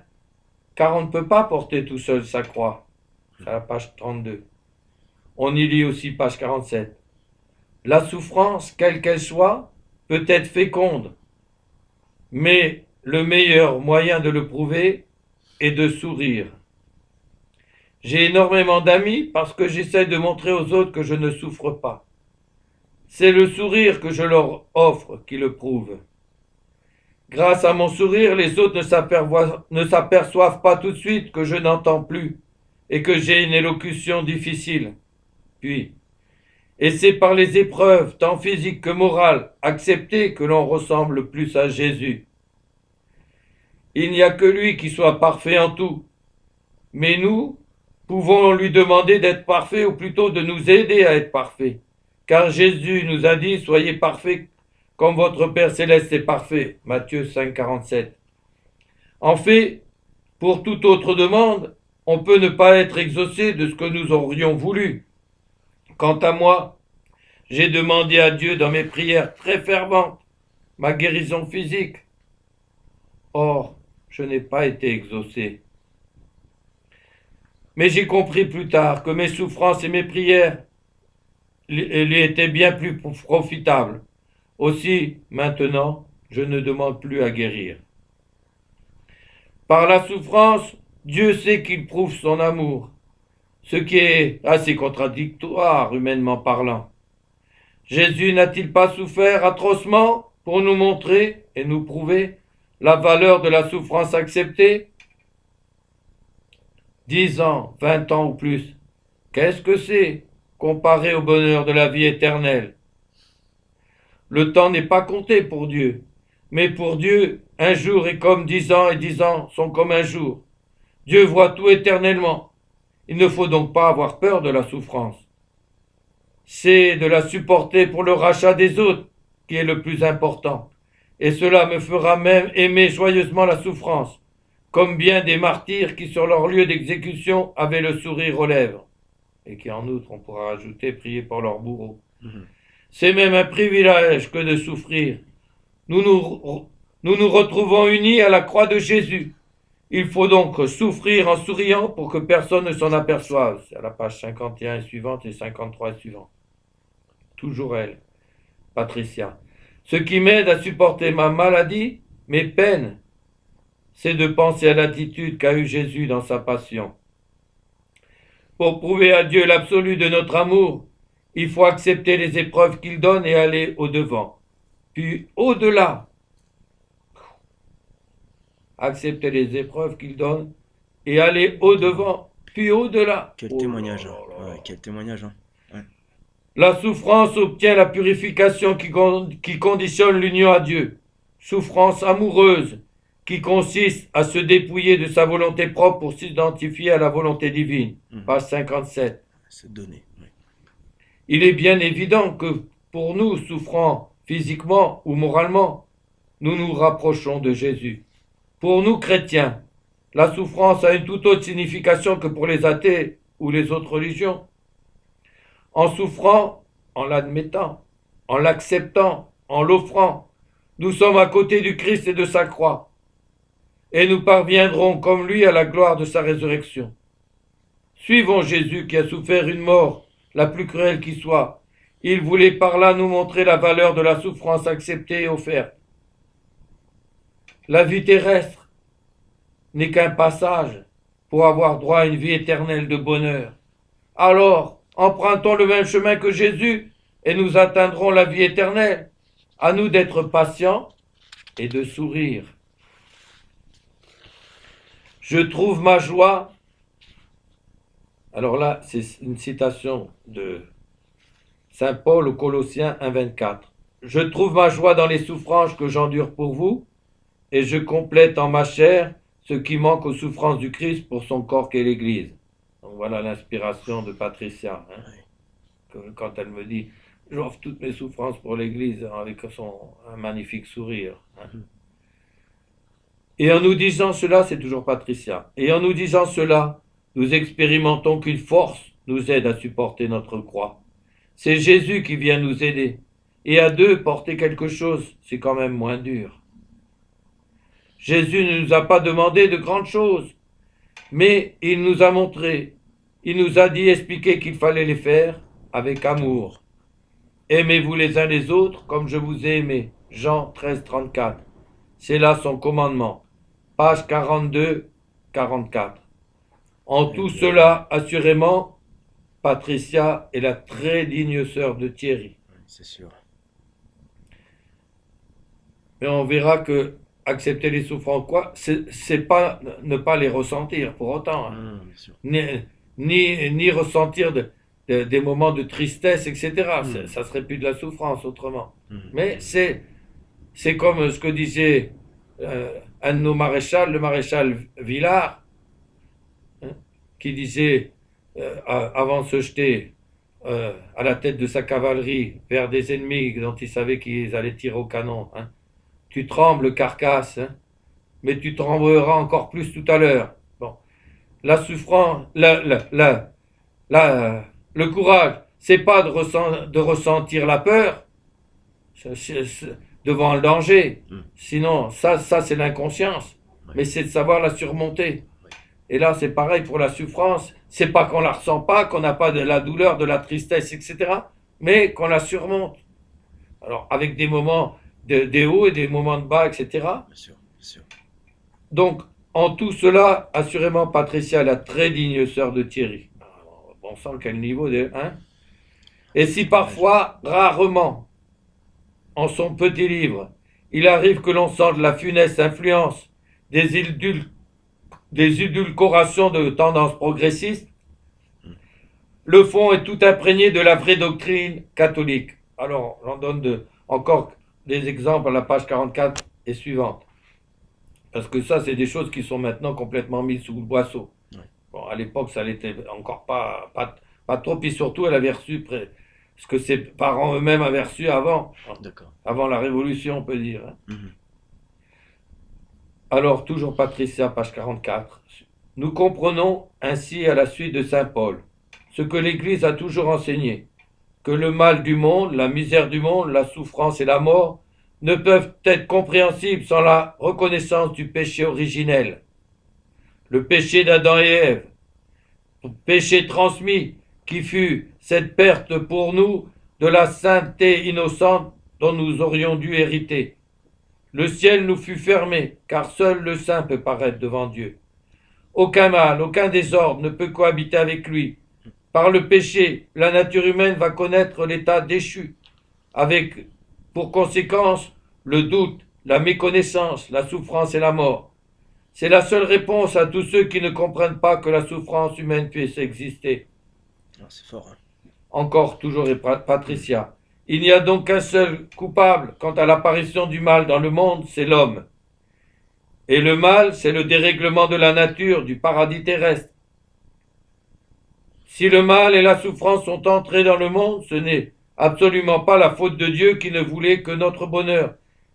car on ne peut pas porter tout seul sa croix. C'est à la page 32. On y lit aussi page 47. La souffrance, quelle qu'elle soit, peut être féconde, mais le meilleur moyen de le prouver est de sourire. J'ai énormément d'amis parce que j'essaie de montrer aux autres que je ne souffre pas. C'est le sourire que je leur offre qui le prouve. Grâce à mon sourire, les autres ne s'aperçoivent pas tout de suite que je n'entends plus et que j'ai une élocution difficile. Puis, et c'est par les épreuves, tant physiques que morales, acceptées que l'on ressemble le plus à Jésus. Il n'y a que lui qui soit parfait en tout. Mais nous pouvons lui demander d'être parfait ou plutôt de nous aider à être parfait. Car Jésus nous a dit, soyez parfaits comme votre Père Céleste est parfait. Matthieu 5, 47. En fait, pour toute autre demande, on peut ne pas être exaucé de ce que nous aurions voulu. Quant à moi, j'ai demandé à Dieu dans mes prières très ferventes ma guérison physique. Or, je n'ai pas été exaucé. Mais j'ai compris plus tard que mes souffrances et mes prières lui étaient bien plus profitables. Aussi, maintenant, je ne demande plus à guérir. Par la souffrance, Dieu sait qu'il prouve son amour, ce qui est assez contradictoire, humainement parlant. Jésus n'a-t-il pas souffert atrocement pour nous montrer et nous prouver la valeur de la souffrance acceptée? 10 ans, 20 ans ou plus, qu'est-ce que c'est comparé au bonheur de la vie éternelle? Le temps n'est pas compté pour Dieu, mais pour Dieu, un jour est comme 10 ans et 10 ans sont comme un jour. Dieu voit tout éternellement. Il ne faut donc pas avoir peur de la souffrance. C'est de la supporter pour le rachat des autres qui est le plus important. Et cela me fera même aimer joyeusement la souffrance, comme bien des martyrs qui sur leur lieu d'exécution avaient le sourire aux lèvres, et qui en outre, on pourra ajouter, prier pour leur bourreau. C'est même un privilège que de souffrir. Nous nous retrouvons unis à la croix de Jésus. Il faut donc souffrir en souriant pour que personne ne s'en aperçoive. C'est à la page 51 et suivante et 53 et suivante. Toujours elle, Patricia. Ce qui m'aide à supporter ma maladie, mes peines, c'est de penser à l'attitude qu'a eue Jésus dans sa passion. Pour prouver à Dieu l'absolu de notre amour, il faut accepter les épreuves qu'il donne et aller au-devant. Puis au-delà, accepter les épreuves qu'il donne et aller au-devant, puis au-delà. Quel témoignage, hein. Ouais, quel témoignage, hein. Ouais. La souffrance obtient la purification qui conditionne l'union à Dieu. Souffrance amoureuse qui consiste à se dépouiller de sa volonté propre pour s'identifier à la volonté divine. Page 57. C'est donné. Ouais. Il est bien évident que pour nous, souffrant physiquement ou moralement, nous nous rapprochons de Jésus. Pour nous, chrétiens, la souffrance a une toute autre signification que pour les athées ou les autres religions. En souffrant, en l'admettant, en l'acceptant, en l'offrant, nous sommes à côté du Christ et de sa croix. Et nous parviendrons comme lui à la gloire de sa résurrection. Suivons Jésus qui a souffert une mort, la plus cruelle qui soit. Il voulait par là nous montrer la valeur de la souffrance acceptée et offerte. La vie terrestre n'est qu'un passage pour avoir droit à une vie éternelle de bonheur. Alors, empruntons le même chemin que Jésus et nous atteindrons la vie éternelle. À nous d'être patients et de sourire. Je trouve ma joie. Alors là, c'est une citation de Saint Paul aux Colossiens 1,24. Je trouve ma joie dans les souffrances que j'endure pour vous, et je complète en ma chair ce qui manque aux souffrances du Christ pour son corps qu'est l'Église. Donc voilà l'inspiration de Patricia, hein, quand elle me dit « J'offre toutes mes souffrances pour l'Église » avec un magnifique sourire. Hein. Et en nous disant cela, c'est toujours Patricia, et en nous disant cela, nous expérimentons qu'une force nous aide à supporter notre croix. C'est Jésus qui vient nous aider. Et à deux, porter quelque chose, c'est quand même moins dur. Jésus ne nous a pas demandé de grandes choses, mais il nous a montré, il nous a dit, expliqué qu'il fallait les faire avec amour. Aimez-vous les uns les autres comme je vous ai aimé. Jean 13, 34. C'est là son commandement. Page 42, 44. En tout cela, assurément, Patricia est la très digne sœur de Thierry. C'est sûr. Mais on verra que accepter les souffrances, quoi, c'est pas ne pas les ressentir pour autant. Hein. Bien sûr. Ni ressentir des moments de tristesse, etc. Ça serait plus de la souffrance autrement. Mais c'est comme ce que disait un de nos maréchals, le maréchal Villars, hein, qui disait, avant de se jeter à la tête de sa cavalerie vers des ennemis dont il savait qu'ils allaient tirer au canon, hein, tu trembles, carcasse, hein, mais tu trembleras encore plus tout à l'heure. Bon, la souffrance, le courage, c'est pas de ressentir la peur devant le danger. Sinon, ça c'est l'inconscience. Mais c'est de savoir la surmonter. Et là, c'est pareil pour la souffrance. C'est pas qu'on la ressent pas, qu'on n'a pas de la douleur, de la tristesse, etc. Mais qu'on la surmonte. Alors, avec des moments des hauts et des moments de bas, etc. Bien sûr, bien sûr. Donc, en tout cela, assurément, Patricia est la très digne sœur de Thierry. On sent quel niveau de... Hein. Et si parfois, rarement, en son petit livre, il arrive que l'on sente la funeste influence des édulcorations de tendances progressistes, le fond est tout imprégné de la vraie doctrine catholique. Alors, j'en donne encore des exemples à la page 44 et suivante. Parce que ça, c'est des choses qui sont maintenant complètement mises sous le boisseau. Ouais. Bon, à l'époque, ça l'était encore pas trop, puis surtout, elle avait reçu ce que ses parents eux-mêmes avaient reçu avant. Avant la Révolution, on peut dire. Hein. Alors, toujours Patricia, page 44. Nous comprenons ainsi, à la suite de saint Paul, ce que l'Église a toujours enseigné, que le mal du monde, la misère du monde, la souffrance et la mort ne peuvent être compréhensibles sans la reconnaissance du péché originel. Le péché d'Adam et Ève, péché transmis, qui fut cette perte pour nous de la sainteté innocente dont nous aurions dû hériter. Le ciel nous fut fermé, car seul le saint peut paraître devant Dieu. Aucun mal, aucun désordre ne peut cohabiter avec lui. Par le péché, la nature humaine va connaître l'état déchu, avec pour conséquence le doute, la méconnaissance, la souffrance et la mort. C'est la seule réponse à tous ceux qui ne comprennent pas que la souffrance humaine puisse exister. C'est fort, hein. Encore, toujours Patricia. Il n'y a donc qu'un seul coupable quant à l'apparition du mal dans le monde, c'est l'homme. Et le mal, c'est le dérèglement de la nature, du paradis terrestre. Si le mal et la souffrance sont entrés dans le monde, ce n'est absolument pas la faute de Dieu qui ne voulait que notre bonheur,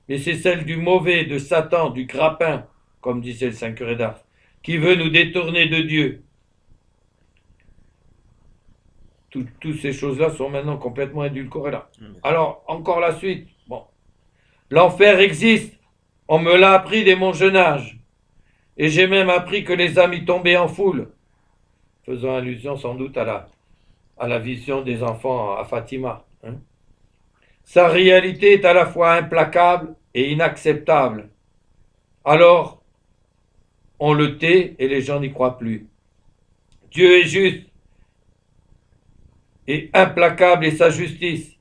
mais c'est celle du mauvais, de Satan, du grappin, comme disait le Saint Curé d'Ars, qui veut nous détourner de Dieu. Toutes ces choses-là sont maintenant complètement édulcorées là. Alors, encore la suite. Bon. L'enfer existe. On me l'a appris dès mon jeune âge. Et j'ai même appris que les âmes y tombaient en foule. Faisant allusion sans doute à la vision des enfants à Fatima. Hein. Sa réalité est à la fois implacable et inacceptable. Alors, on le tait et les gens n'y croient plus. Dieu est juste et implacable est sa justice.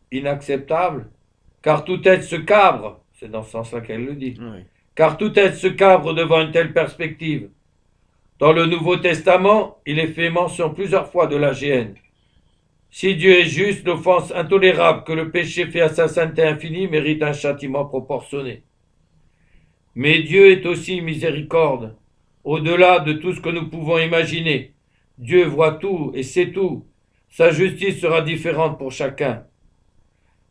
Inacceptable, car tout être se cabre, c'est dans ce sens-là qu'elle le dit, oui. Car tout être se cabre devant une telle perspective. Dans le Nouveau Testament, il est fait mention plusieurs fois de la géhenne. Si Dieu est juste, l'offense intolérable que le péché fait à sa sainteté infinie mérite un châtiment proportionné. Mais Dieu est aussi miséricorde, au-delà de tout ce que nous pouvons imaginer. Dieu voit tout et sait tout. Sa justice sera différente pour chacun.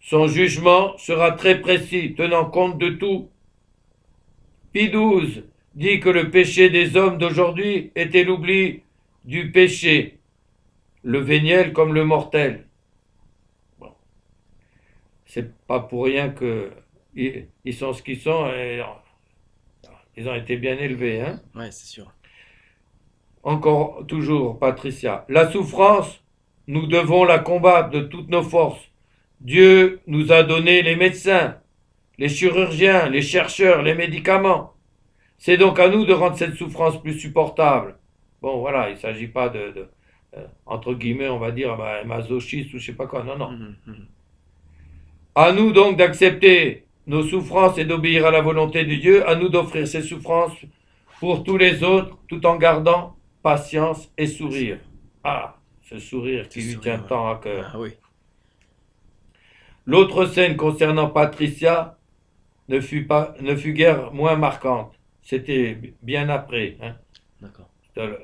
Son jugement sera très précis, tenant compte de tout. Pie XII dit que le péché des hommes d'aujourd'hui était l'oubli du péché, le véniel comme le mortel. Bon. C'est pas pour rien que ils sont ce qu'ils sont et ils ont été bien élevés, hein. Ouais, c'est sûr. Encore, toujours, Patricia. La souffrance, nous devons la combattre de toutes nos forces. Dieu nous a donné les médecins, les chirurgiens, les chercheurs, les médicaments. C'est donc à nous de rendre cette souffrance plus supportable. Bon, voilà, il ne s'agit pas entre guillemets, on va dire, masochiste ou je sais pas quoi. Non, non. À nous donc d'accepter nos souffrances et d'obéir à la volonté de Dieu. À nous d'offrir ces souffrances pour tous les autres, tout en gardant patience et sourire. Ah, ce sourire qui lui tient tant à cœur. Ah oui. L'autre scène concernant Patricia ne fut guère moins marquante. C'était bien après. Hein. D'accord.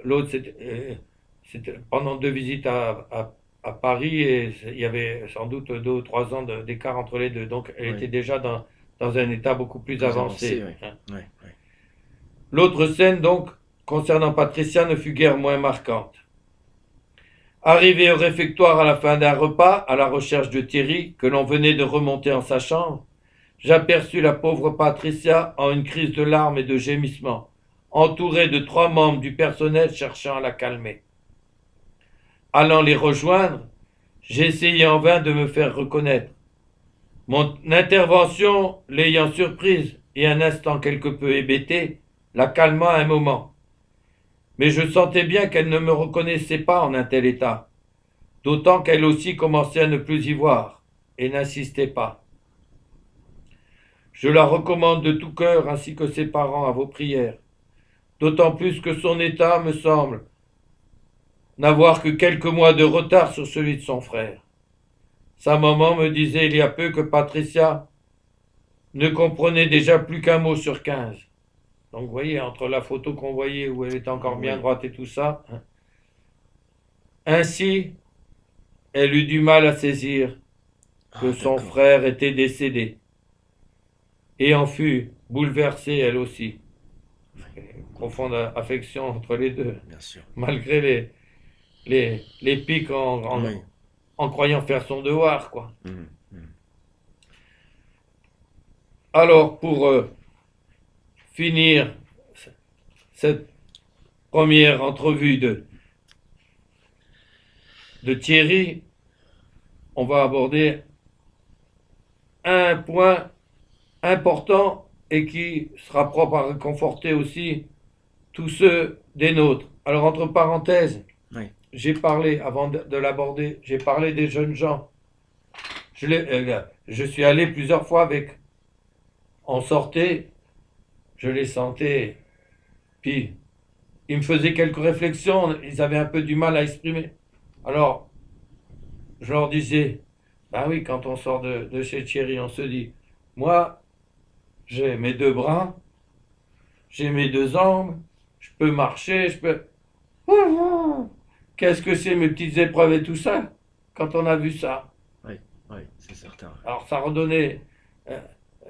L'autre, c'était pendant 2 visites à Paris et il y avait sans doute 2 ou 3 ans d'écart entre les deux. Donc elle était déjà dans un état beaucoup plus avancé. Ouais. Hein. Ouais. L'autre scène, donc, concernant Patricia, ne fut guère moins marquante. Arrivé au réfectoire à la fin d'un repas, à la recherche de Thierry, que l'on venait de remonter en sa chambre, j'aperçus la pauvre Patricia en une crise de larmes et de gémissements, entourée de 3 membres du personnel cherchant à la calmer. Allant les rejoindre, j'essayai en vain de me faire reconnaître. Mon intervention, l'ayant surprise et un instant quelque peu hébétée, la calma un moment. Mais je sentais bien qu'elle ne me reconnaissait pas en un tel état, d'autant qu'elle aussi commençait à ne plus y voir, et n'insistait pas. Je la recommande de tout cœur, ainsi que ses parents, à vos prières, d'autant plus que son état, me semble, n'avoir que quelques mois de retard sur celui de son frère. Sa maman me disait il y a peu que Patricia ne comprenait déjà plus qu'un mot sur 15. Donc vous voyez, entre la photo qu'on voyait où elle était encore bien droite et tout ça, hein. Ainsi, elle eut du mal à saisir que son frère était décédé et en fut bouleversée elle aussi. Profonde affection entre les deux, Bien sûr. malgré les pics en croyant faire son devoir, quoi. Alors, pour finir cette première entrevue de Thierry, on va aborder un point important et qui sera propre à réconforter aussi tous ceux des nôtres. Alors, entre parenthèses, j'ai parlé, avant de l'aborder, j'ai parlé des jeunes gens. Je suis allé plusieurs fois avec. On sortait, je les sentais, puis ils me faisaient quelques réflexions, ils avaient un peu du mal à exprimer. Alors, je leur disais, ben oui, quand on sort de chez Thierry, on se dit, moi, j'ai mes 2 bras, j'ai mes 2 jambes, je peux marcher, je peux... Qu'est-ce que c'est mes petites épreuves et tout ça, quand on a vu ça? Oui, c'est certain. Alors ça redonnait,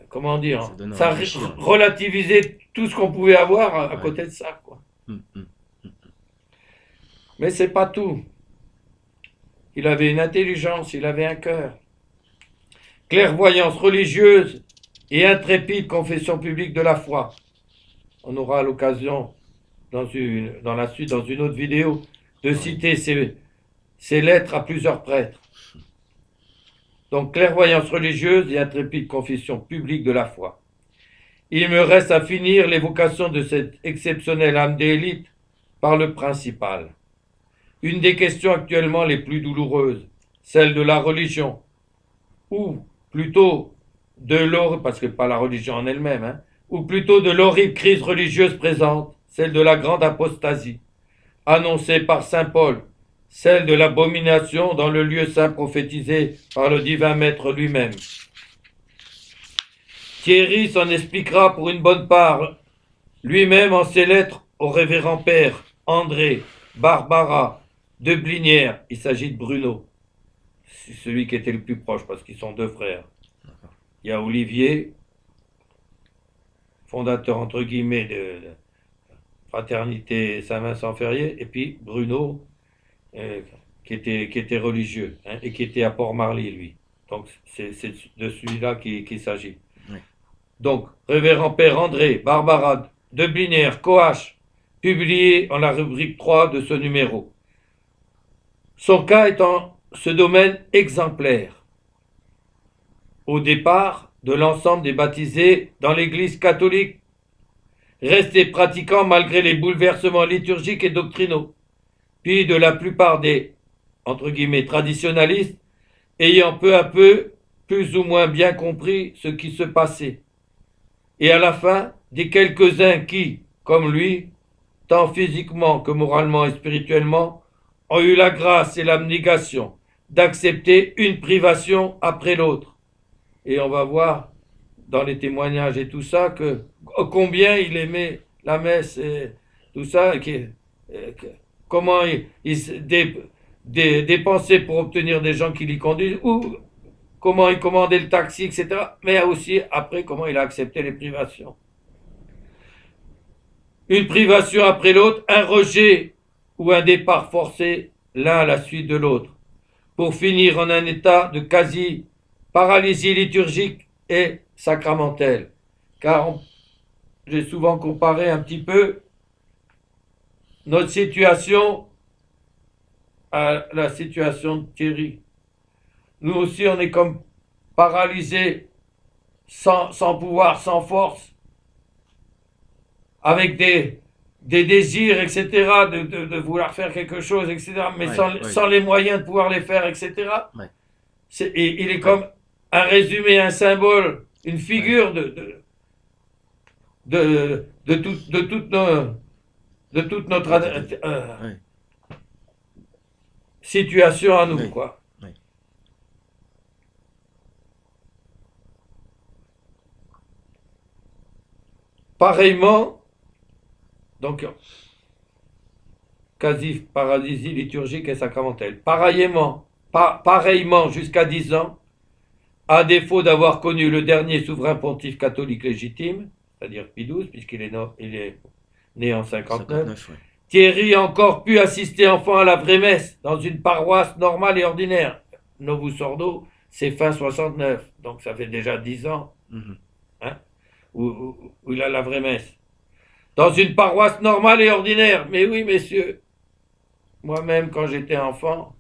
comment dire, Ça relativisait tout ce qu'on pouvait avoir à côté de ça, quoi. Mais c'est pas tout. Il avait une intelligence, il avait un cœur. Clairvoyance religieuse et intrépide confession publique de la foi. On aura l'occasion, dans la suite, dans une autre vidéo, de citer ces lettres à plusieurs prêtres. Donc, clairvoyance religieuse et intrépide confession publique de la foi. Il me reste à finir l'évocation de cette exceptionnelle âme d'élite par le principal. Une des questions actuellement les plus douloureuses, celle de la religion, ou plutôt parce que pas la religion en elle-même, hein, ou plutôt de l'horrible crise religieuse présente, celle de la grande apostasie, annoncée par saint Paul, celle de l'abomination dans le lieu saint prophétisé par le divin maître lui-même. Thierry s'en expliquera pour une bonne part lui-même en ses lettres au révérend père André, Barbara, de Blinière. Il s'agit de Bruno. C'est celui qui était le plus proche parce qu'ils sont deux frères. Il y a Olivier, fondateur entre guillemets de Fraternité Saint-Vincent-Ferrier, et puis Bruno, qui était religieux, hein, et qui était à Port-Marly, lui. Donc c'est de celui-là qu'il s'agit. Oui. Donc, révérend père André, Barbara, de Blinière, Coache, publié en la rubrique 3 de ce numéro. Son cas est en ce domaine exemplaire. Au départ de l'ensemble des baptisés dans l'Église catholique, restés pratiquants malgré les bouleversements liturgiques et doctrinaux, puis de la plupart des, entre guillemets, traditionalistes, ayant peu à peu plus ou moins bien compris ce qui se passait. Et à la fin, des quelques-uns qui, comme lui, tant physiquement que moralement et spirituellement, ont eu la grâce et l'abnégation d'accepter une privation après l'autre. Et on va voir dans les témoignages et tout ça que combien il aimait la messe et tout ça, comment il se dépensait pour obtenir des gens qui l'y conduisent, ou comment il commandait le taxi, etc. Mais aussi après comment il a accepté les privations. Une privation après l'autre, un rejet ou un départ forcé l'un à la suite de l'autre, pour finir en un état de quasi-paralysie liturgique et sacramentelle. Car j'ai souvent comparé un petit peu notre situation à la situation de Thierry. Nous aussi, on est comme paralysés, sans pouvoir, sans force, avec des désirs, etc., de vouloir faire quelque chose, etc., mais sans les moyens de pouvoir les faire, etc. Ouais. Il est comme un résumé, un symbole, une figure de toute notre situation à nous, quoi. Pareillement, donc, quasi paralysie liturgique et sacramentelle. Pareillement, jusqu'à 10 ans, à défaut d'avoir connu le dernier souverain pontife catholique légitime, c'est-à-dire Pie XII, puisqu'il est né en 59, Thierry a encore pu assister enfant à la vraie messe dans une paroisse normale et ordinaire. Novus Ordo, c'est fin 69, donc ça fait déjà 10 ans, hein, où il a la vraie messe. Dans une paroisse normale et ordinaire. Mais oui, messieurs, moi-même, quand j'étais enfant,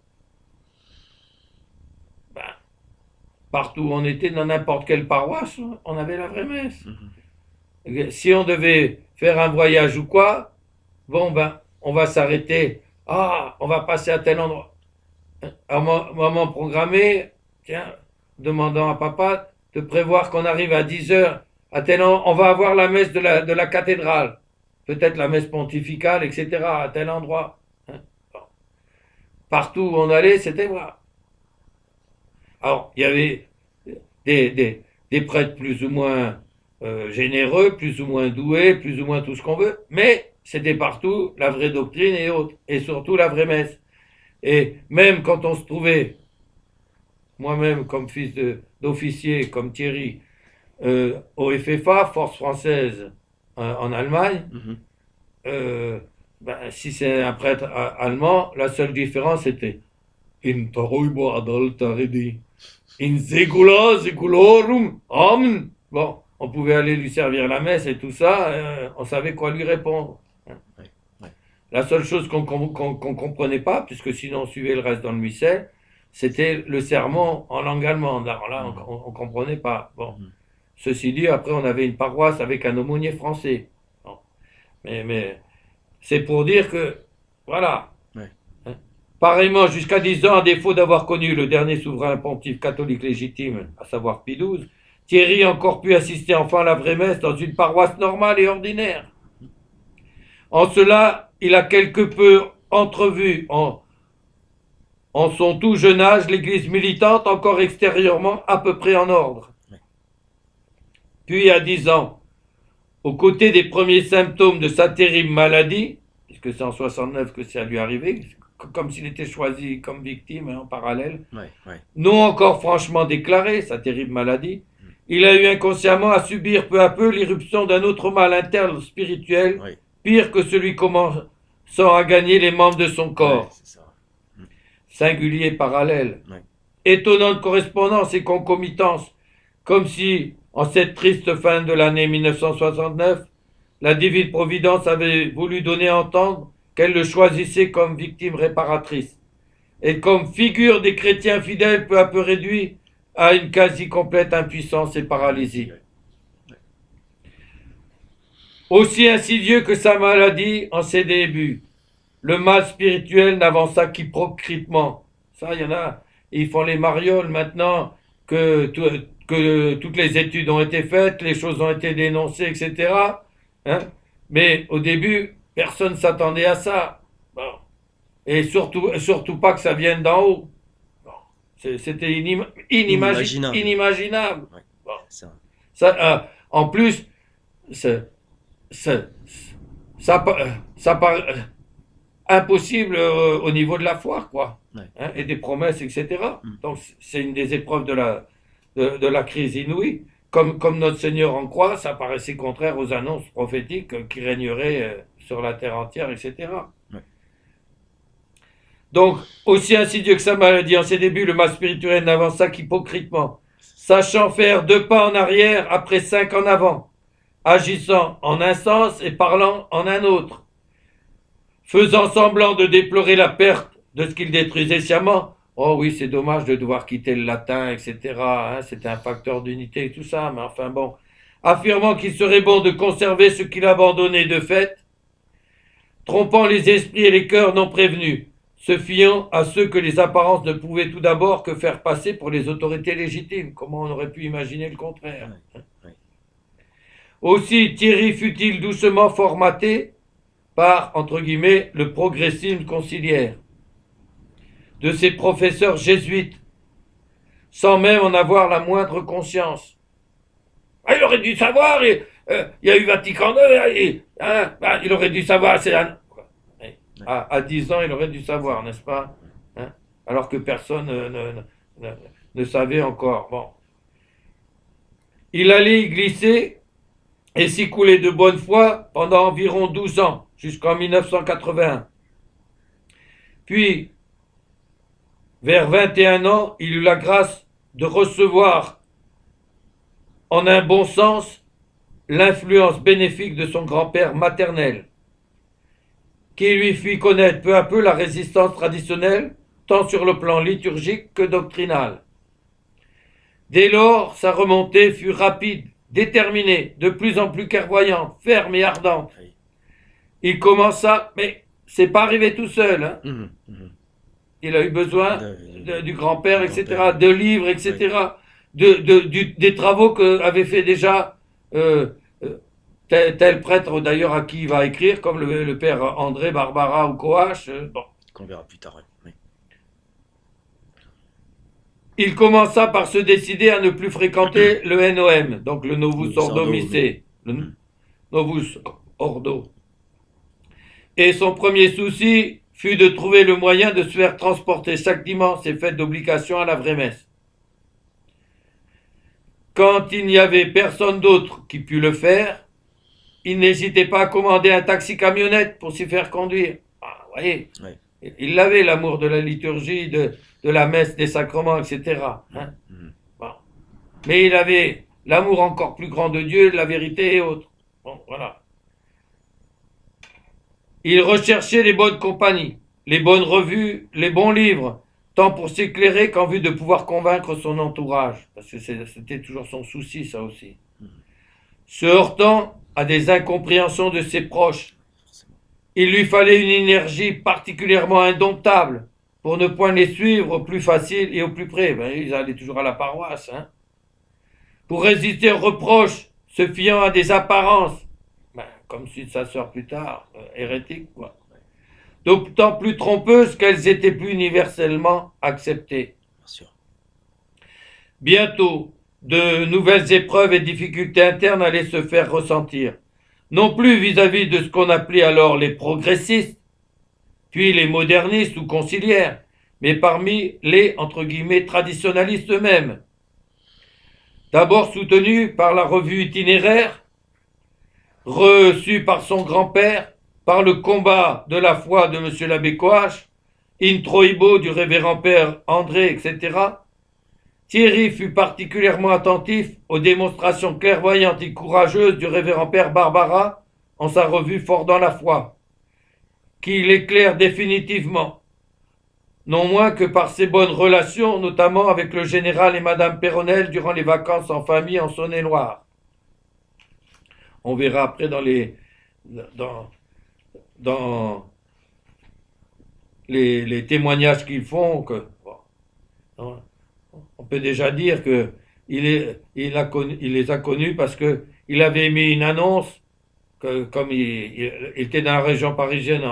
partout où on était, dans n'importe quelle paroisse, on avait la vraie messe. Si on devait faire un voyage ou quoi, bon, on va s'arrêter. On va passer à tel endroit. À un moment programmé, tiens, demandant à papa de prévoir qu'on arrive à 10 heures à tel endroit. On va avoir la messe de la cathédrale. Peut-être la messe pontificale, etc., à tel endroit. Partout où on allait, c'était voilà. Alors, il y avait des prêtres plus ou moins généreux, plus ou moins doués, plus ou moins tout ce qu'on veut, mais c'était partout la vraie doctrine et autres, et surtout la vraie messe. Et même quand on se trouvait, moi-même comme fils d'officier, comme Thierry, au FFA, Force française, en Allemagne, si c'est un prêtre allemand, la seule différence était in taroibo adaltaridi, in segula seculorum, amen. Bon, on pouvait aller lui servir la messe et tout ça, on savait quoi lui répondre. La seule chose qu'on comprenait pas, puisque sinon on suivait le reste dans le missel, c'était le sermon en langue allemande. Alors là, on comprenait pas. Bon. Ceci dit, après, on avait une paroisse avec un aumônier français. Bon. Mais c'est pour dire que, voilà. Pareillement, jusqu'à 10 ans, à défaut d'avoir connu le dernier souverain pontife catholique légitime, à savoir Pie XII, Thierry a encore pu assister enfin à la vraie messe dans une paroisse normale et ordinaire. En cela, il a quelque peu entrevu En son tout jeune âge, l'Église militante, encore extérieurement à peu près en ordre. Puis à 10 ans, aux côtés des premiers symptômes de sa terrible maladie, puisque c'est en 69 que ça lui est arrivé, comme s'il était choisi comme victime en parallèle, non encore franchement déclaré, sa terrible maladie, il a eu inconsciemment à subir peu à peu l'irruption d'un autre mal interne spirituel, pire que celui commençant à gagner les membres de son corps. Singulier parallèle. Étonnante correspondance et concomitance, comme si, en cette triste fin de l'année 1969, la divine providence avait voulu donner à entendre qu'elle le choisissait comme victime réparatrice, et comme figure des chrétiens fidèles peu à peu réduits à une quasi-complète impuissance et paralysie. Aussi insidieux que sa maladie en ses débuts, le mal spirituel n'avança qu'hypocritement. Ça, il y en a, ils font les marioles maintenant que toutes les études ont été faites, les choses ont été dénoncées, etc. Mais au début, personne ne s'attendait à ça. Bon. Et surtout pas que ça vienne d'en haut. Bon. C'était inimaginable. Bon. Ça, en plus, ça paraît impossible au niveau de la foi, quoi. Et des promesses, etc. Donc c'est une des épreuves de la crise inouïe. Comme notre Seigneur en croit, ça paraissait contraire aux annonces prophétiques qui régneraient sur la terre entière, etc. Donc, aussi insidieux que sa maladie en ses débuts, le mal spirituel n'avança qu'hypocritement, sachant faire 2 pas en arrière après 5 en avant, agissant en un sens et parlant en un autre, faisant semblant de déplorer la perte de ce qu'il détruisait sciemment. Oh oui, c'est dommage de devoir quitter le latin, etc. C'était un facteur d'unité et tout ça, mais enfin bon. Affirmant qu'il serait bon de conserver ce qu'il abandonnait de fait, trompant les esprits et les cœurs non prévenus, se fiant à ceux que les apparences ne pouvaient tout d'abord que faire passer pour les autorités légitimes. Comment on aurait pu imaginer le contraire? Aussi, Thierry fut-il doucement formaté par, entre guillemets, le progressisme conciliaire de ses professeurs jésuites, sans même en avoir la moindre conscience. Il aurait dû savoir, il y a eu Vatican II, il aurait dû savoir, à 10 ans, il aurait dû savoir, n'est-ce pas? Alors que personne ne savait encore. Bon. Il allait y glisser et s'y couler de bonne foi pendant environ 12 ans, jusqu'en 1981. Puis, vers 21 ans, il eut la grâce de recevoir, en un bon sens, l'influence bénéfique de son grand-père maternel, qui lui fit connaître peu à peu la résistance traditionnelle, tant sur le plan liturgique que doctrinal. Dès lors, sa remontée fut rapide, déterminée, de plus en plus clairvoyante, ferme et ardente. Il commença, mais c'est pas arrivé tout seul, Il a eu besoin du grand-père, etc., de livres, etc., des travaux qu'avait fait déjà tel prêtre, d'ailleurs, à qui il va écrire, comme le père André Barbara ou Coache. Qu'on verra plus tard. Il commença par se décider à ne plus fréquenter le NOM, donc le Novus Ordo Missae, le Novus Ordo. Et son premier souci fut de trouver le moyen de se faire transporter chaque dimanche ses fêtes d'obligation à la vraie messe. Quand il n'y avait personne d'autre qui pût le faire, il n'hésitait pas à commander un taxi-camionnette pour s'y faire conduire. Vous voyez, il avait l'amour de la liturgie, de la messe, des sacrements, etc. Bon. Mais il avait l'amour encore plus grand de Dieu, de la vérité et autres. Bon, voilà. Il recherchait les bonnes compagnies, les bonnes revues, les bons livres, tant pour s'éclairer qu'en vue de pouvoir convaincre son entourage, parce que c'était toujours son souci, ça aussi. Se heurtant à des incompréhensions de ses proches, il lui fallait une énergie particulièrement indomptable pour ne point les suivre au plus facile et au plus près. Ils allaient toujours à la paroisse. Pour résister aux reproches, se fiant à des apparences, comme suit sa sœur plus tard, hérétique, quoi. d'autant plus trompeuses qu'elles étaient plus universellement acceptées. Bien sûr. Bientôt, de nouvelles épreuves et difficultés internes allaient se faire ressentir, non plus vis-à-vis de ce qu'on appelait alors les progressistes, puis les modernistes ou conciliaires, mais parmi les, entre guillemets, traditionalistes eux-mêmes. D'abord soutenus par la revue itinéraire, reçue par son grand-père, par le combat de la foi de M. l'abbé Coache, Introibo du révérend père André, etc., Thierry fut particulièrement attentif aux démonstrations clairvoyantes et courageuses du révérend père Barbara en sa revue Fort dans la foi, qui l'éclaire définitivement, non moins que par ses bonnes relations, notamment avec le général et madame Péronnel durant les vacances en famille en Saône-et-Loire. On verra après dans les témoignages qu'ils font que bon, on peut déjà dire que il les a connus parce que il avait mis une annonce que comme il était dans la région parisienne,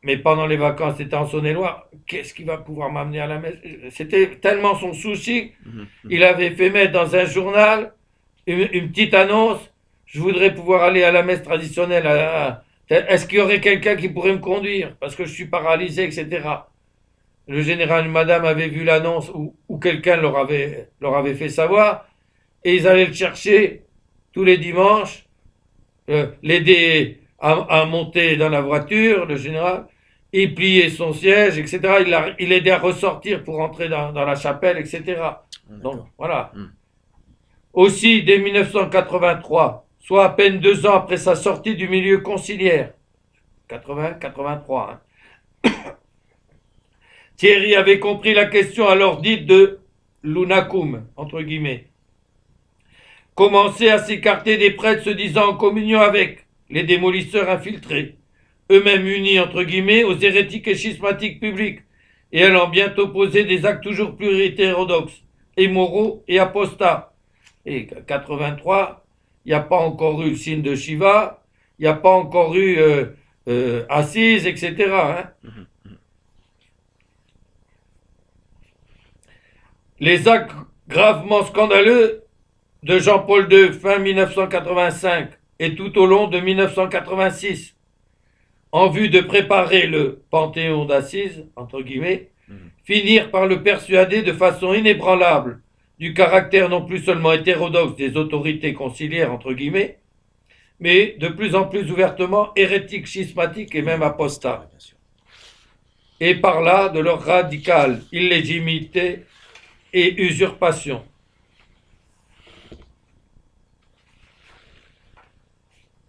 mais pendant les vacances c'était en Saône-et-Loire. Qu'est-ce qui va pouvoir m'amener à la messe? C'était tellement son souci. Il avait fait mettre dans un journal une petite annonce. Je voudrais pouvoir aller à la messe traditionnelle. Est-ce qu'il y aurait quelqu'un qui pourrait me conduire? Parce que je suis paralysé, etc. Le général et madame avaient vu l'annonce ou quelqu'un leur avait fait savoir. Et ils allaient le chercher tous les dimanches, l'aider à monter dans la voiture, le général. Il pliait son siège, etc. Il l'aidait à ressortir pour entrer dans la chapelle, etc. Donc, voilà. Aussi, dès 1983, soit à peine 2 ans après sa sortie du milieu conciliaire, 80-83, Thierry avait compris la question alors dite de l'unacum, entre guillemets. Commencer à s'écarter des prêtres se disant en communion avec les démolisseurs infiltrés, eux-mêmes unis, entre guillemets, aux hérétiques et schismatiques publics, et allant bientôt poser des actes toujours plus hétérodoxes, immoraux et apostats. Et 83, il n'y a pas encore eu le signe de Shiva, il n'y a pas encore eu Assise, etc. Les actes gravement scandaleux de Jean-Paul II fin 1985 et tout au long de 1986, en vue de préparer le Panthéon d'Assise, entre guillemets, finirent par le persuader de façon inébranlable du caractère non plus seulement hétérodoxe des autorités conciliaires, entre guillemets, mais de plus en plus ouvertement hérétiques, schismatiques et même apostats. Et par là de leur radicale illégitimité et usurpation.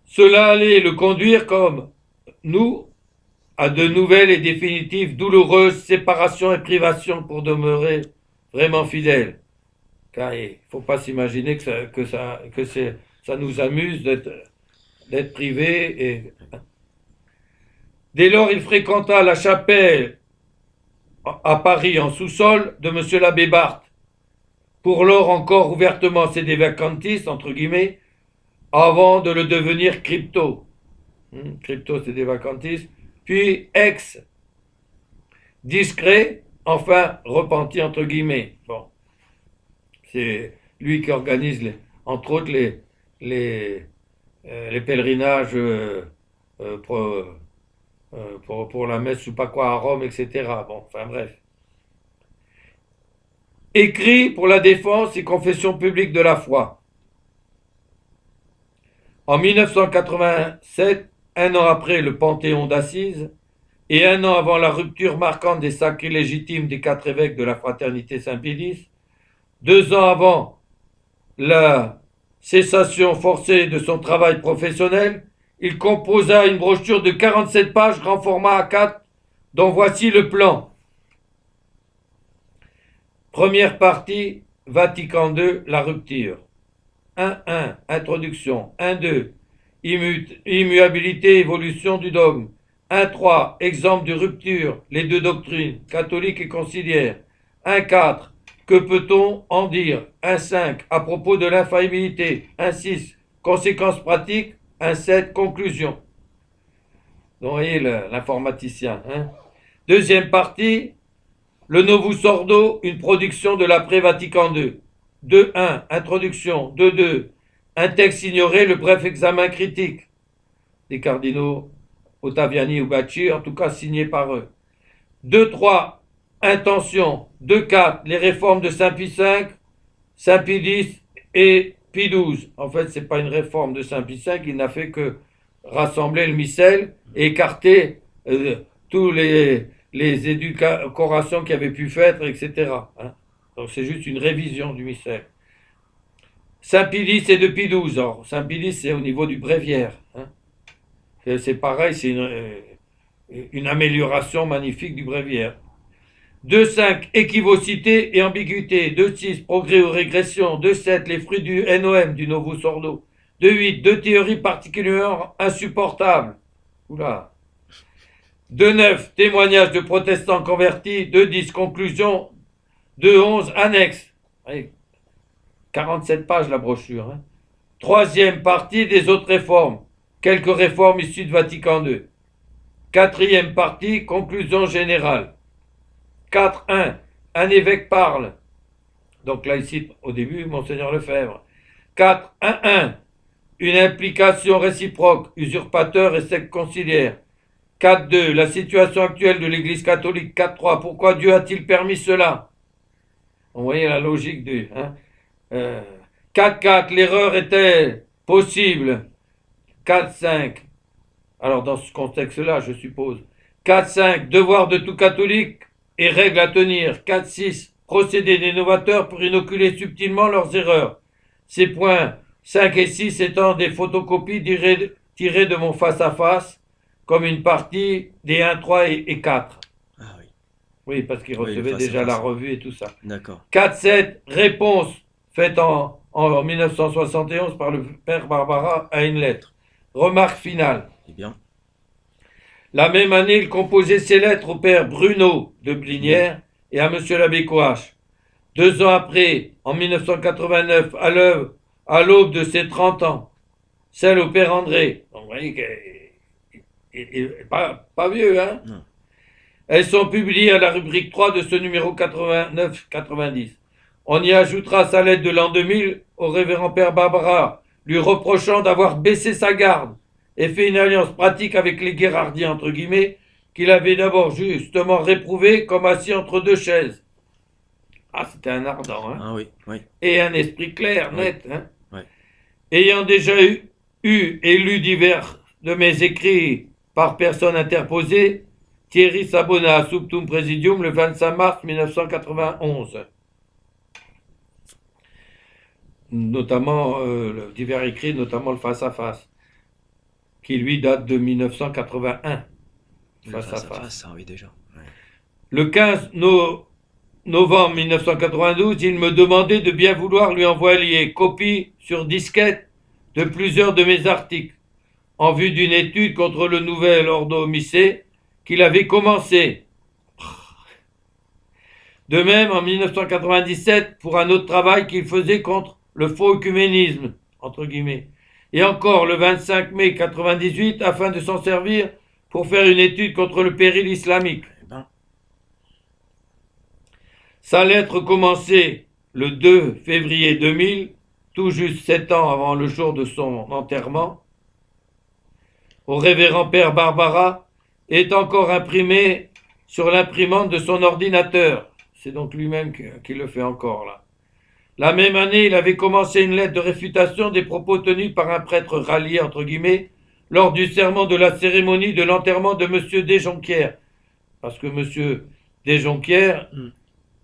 Cela allait le conduire, comme nous, à de nouvelles et définitives douloureuses séparations et privations pour demeurer vraiment fidèles. Car il ne faut pas s'imaginer que ça nous amuse d'être privés. Dès lors, il fréquenta la chapelle à Paris en sous-sol de M. l'abbé Barthes, pour lors encore ouvertement sédévacantiste, entre guillemets, avant de le devenir crypto. Crypto sédévacantiste, puis ex, discret, enfin repenti, entre guillemets. Bon. C'est lui qui organise, entre autres, les pèlerinages pour la messe ou pas quoi à Rome, etc. Bon, enfin bref. Écrit pour la défense et confession publique de la foi. En 1987, un an après le Panthéon d'Assise, et un an avant la rupture marquante des sacrés légitimes des 4 évêques de la Fraternité Saint-Pédis, 2 ans avant la cessation forcée de son travail professionnel, il composa une brochure de 47 pages, grand format A4, dont voici le plan. Première partie, Vatican II, la rupture. 1.1, introduction. 1.2, immuabilité, évolution du dogme. 1.3, exemple de rupture, les 2 doctrines, catholique et conciliaire. 1.4, que peut-on en dire? 1.5, à propos de l'infaillibilité. 1.6, conséquences pratiques. 1.7, conclusion. Donc, vous voyez l'informaticien. Hein. Deuxième partie, le Novus Ordo, une production de l'après-Vatican II. 2.1, introduction. 2.2, un texte ignoré, le bref examen critique des cardinaux Ottaviani ou Bacci, en tout cas signé par eux. 2.3, intention. 2.4, les réformes de Saint Pie V, Saint Pie X et Pie XII. En fait, ce n'est pas une réforme de Saint Pie V, il n'a fait que rassembler le missel et écarter tous les édulcorations qui avaient pu faire, etc. Hein. Donc c'est juste une révision du missel. Saint Pie X est de Pie XII. Or, Saint Pie X, c'est au niveau du bréviaire. Hein. C'est pareil, c'est une amélioration magnifique du bréviaire. 2.5, équivocité et ambiguïté. 2.6, progrès ou régression. 2.7, les fruits du NOM, du Novus Ordo. 2.8, deux théories particulièrement insupportables. Oula. 2.9, témoignages de protestants convertis. 2.10, conclusion. 2.11, annexe. 47 pages la brochure. Hein. Troisième partie des autres réformes. Quelques réformes issues de Vatican II. Quatrième partie, conclusion générale. 4.1, un évêque parle. Donc là, ici, au début, Monseigneur Lefebvre. 4.1.1, une implication réciproque, usurpateur et secte conciliaire. 4.2, la situation actuelle de l'Église catholique. 4.3, pourquoi Dieu a-t-il permis cela? Vous voyez la logique du... Hein. 4.4, l'erreur était possible. 4.5, alors dans ce contexte-là, je suppose. 4.5, devoir de tout catholique et règles à tenir. 4.6, procédés des novateurs pour inoculer subtilement leurs erreurs. Ces points 5 et 6 étant des photocopies tirées de mon face-à-face, comme une partie des 1, 3 et 4. Ah oui. Oui, parce qu'ils Oui, recevaient déjà la revue et tout ça. D'accord. 4.7, réponse faite en 1971 par le père Barbara à une lettre. Remarque finale. Eh bien. La même année, il composait ses lettres au père Bruno de Blinière et à monsieur l'abbé Coache. 2 ans après, en 1989, à l'aube de ses 30 ans, celle au père André. Donc, vous voyez qu'il n'est pas vieux, hein? Non. Elles sont publiées à la rubrique 3 de ce numéro 89-90. On y ajoutera sa lettre de l'an 2000 au révérend père Barbara, lui reprochant d'avoir baissé sa garde et fait une alliance pratique avec les Guérardiens, entre guillemets, qu'il avait d'abord justement réprouvé comme assis entre deux chaises. Ah, c'était un ardent, hein? Ah oui, oui. Et un esprit clair, Oui. net, hein? Oui. Ayant déjà eu et lu divers de mes écrits par personne interposée, Thierry s'abonna à Subtum Presidium le 25 mars 1991. Notamment divers écrits, notamment le face-à-face, qui lui date de 1981. Face à face, ah oui, déjà. Ouais. Le 15 novembre 1992, il me demandait de bien vouloir lui envoyer copie sur disquette de plusieurs de mes articles, en vue d'une étude contre le nouvel Ordo Missé qu'il avait commencé. De même, en 1997, pour un autre travail qu'il faisait contre le faux œcuménisme, entre guillemets. Et encore le 25 mai 1998, afin de s'en servir pour faire une étude contre le péril islamique. Eh ben. Sa lettre commençait le 2 février 2000, tout juste 7 ans avant le jour de son enterrement, au révérend père Barbara, est encore imprimée sur l'imprimante de son ordinateur. C'est donc lui-même qui le fait encore là. La même année, il avait commencé une lettre de réfutation des propos tenus par un prêtre rallié, entre guillemets, lors du serment de la cérémonie de l'enterrement de M. Desjonquières. Parce que M. Desjonquières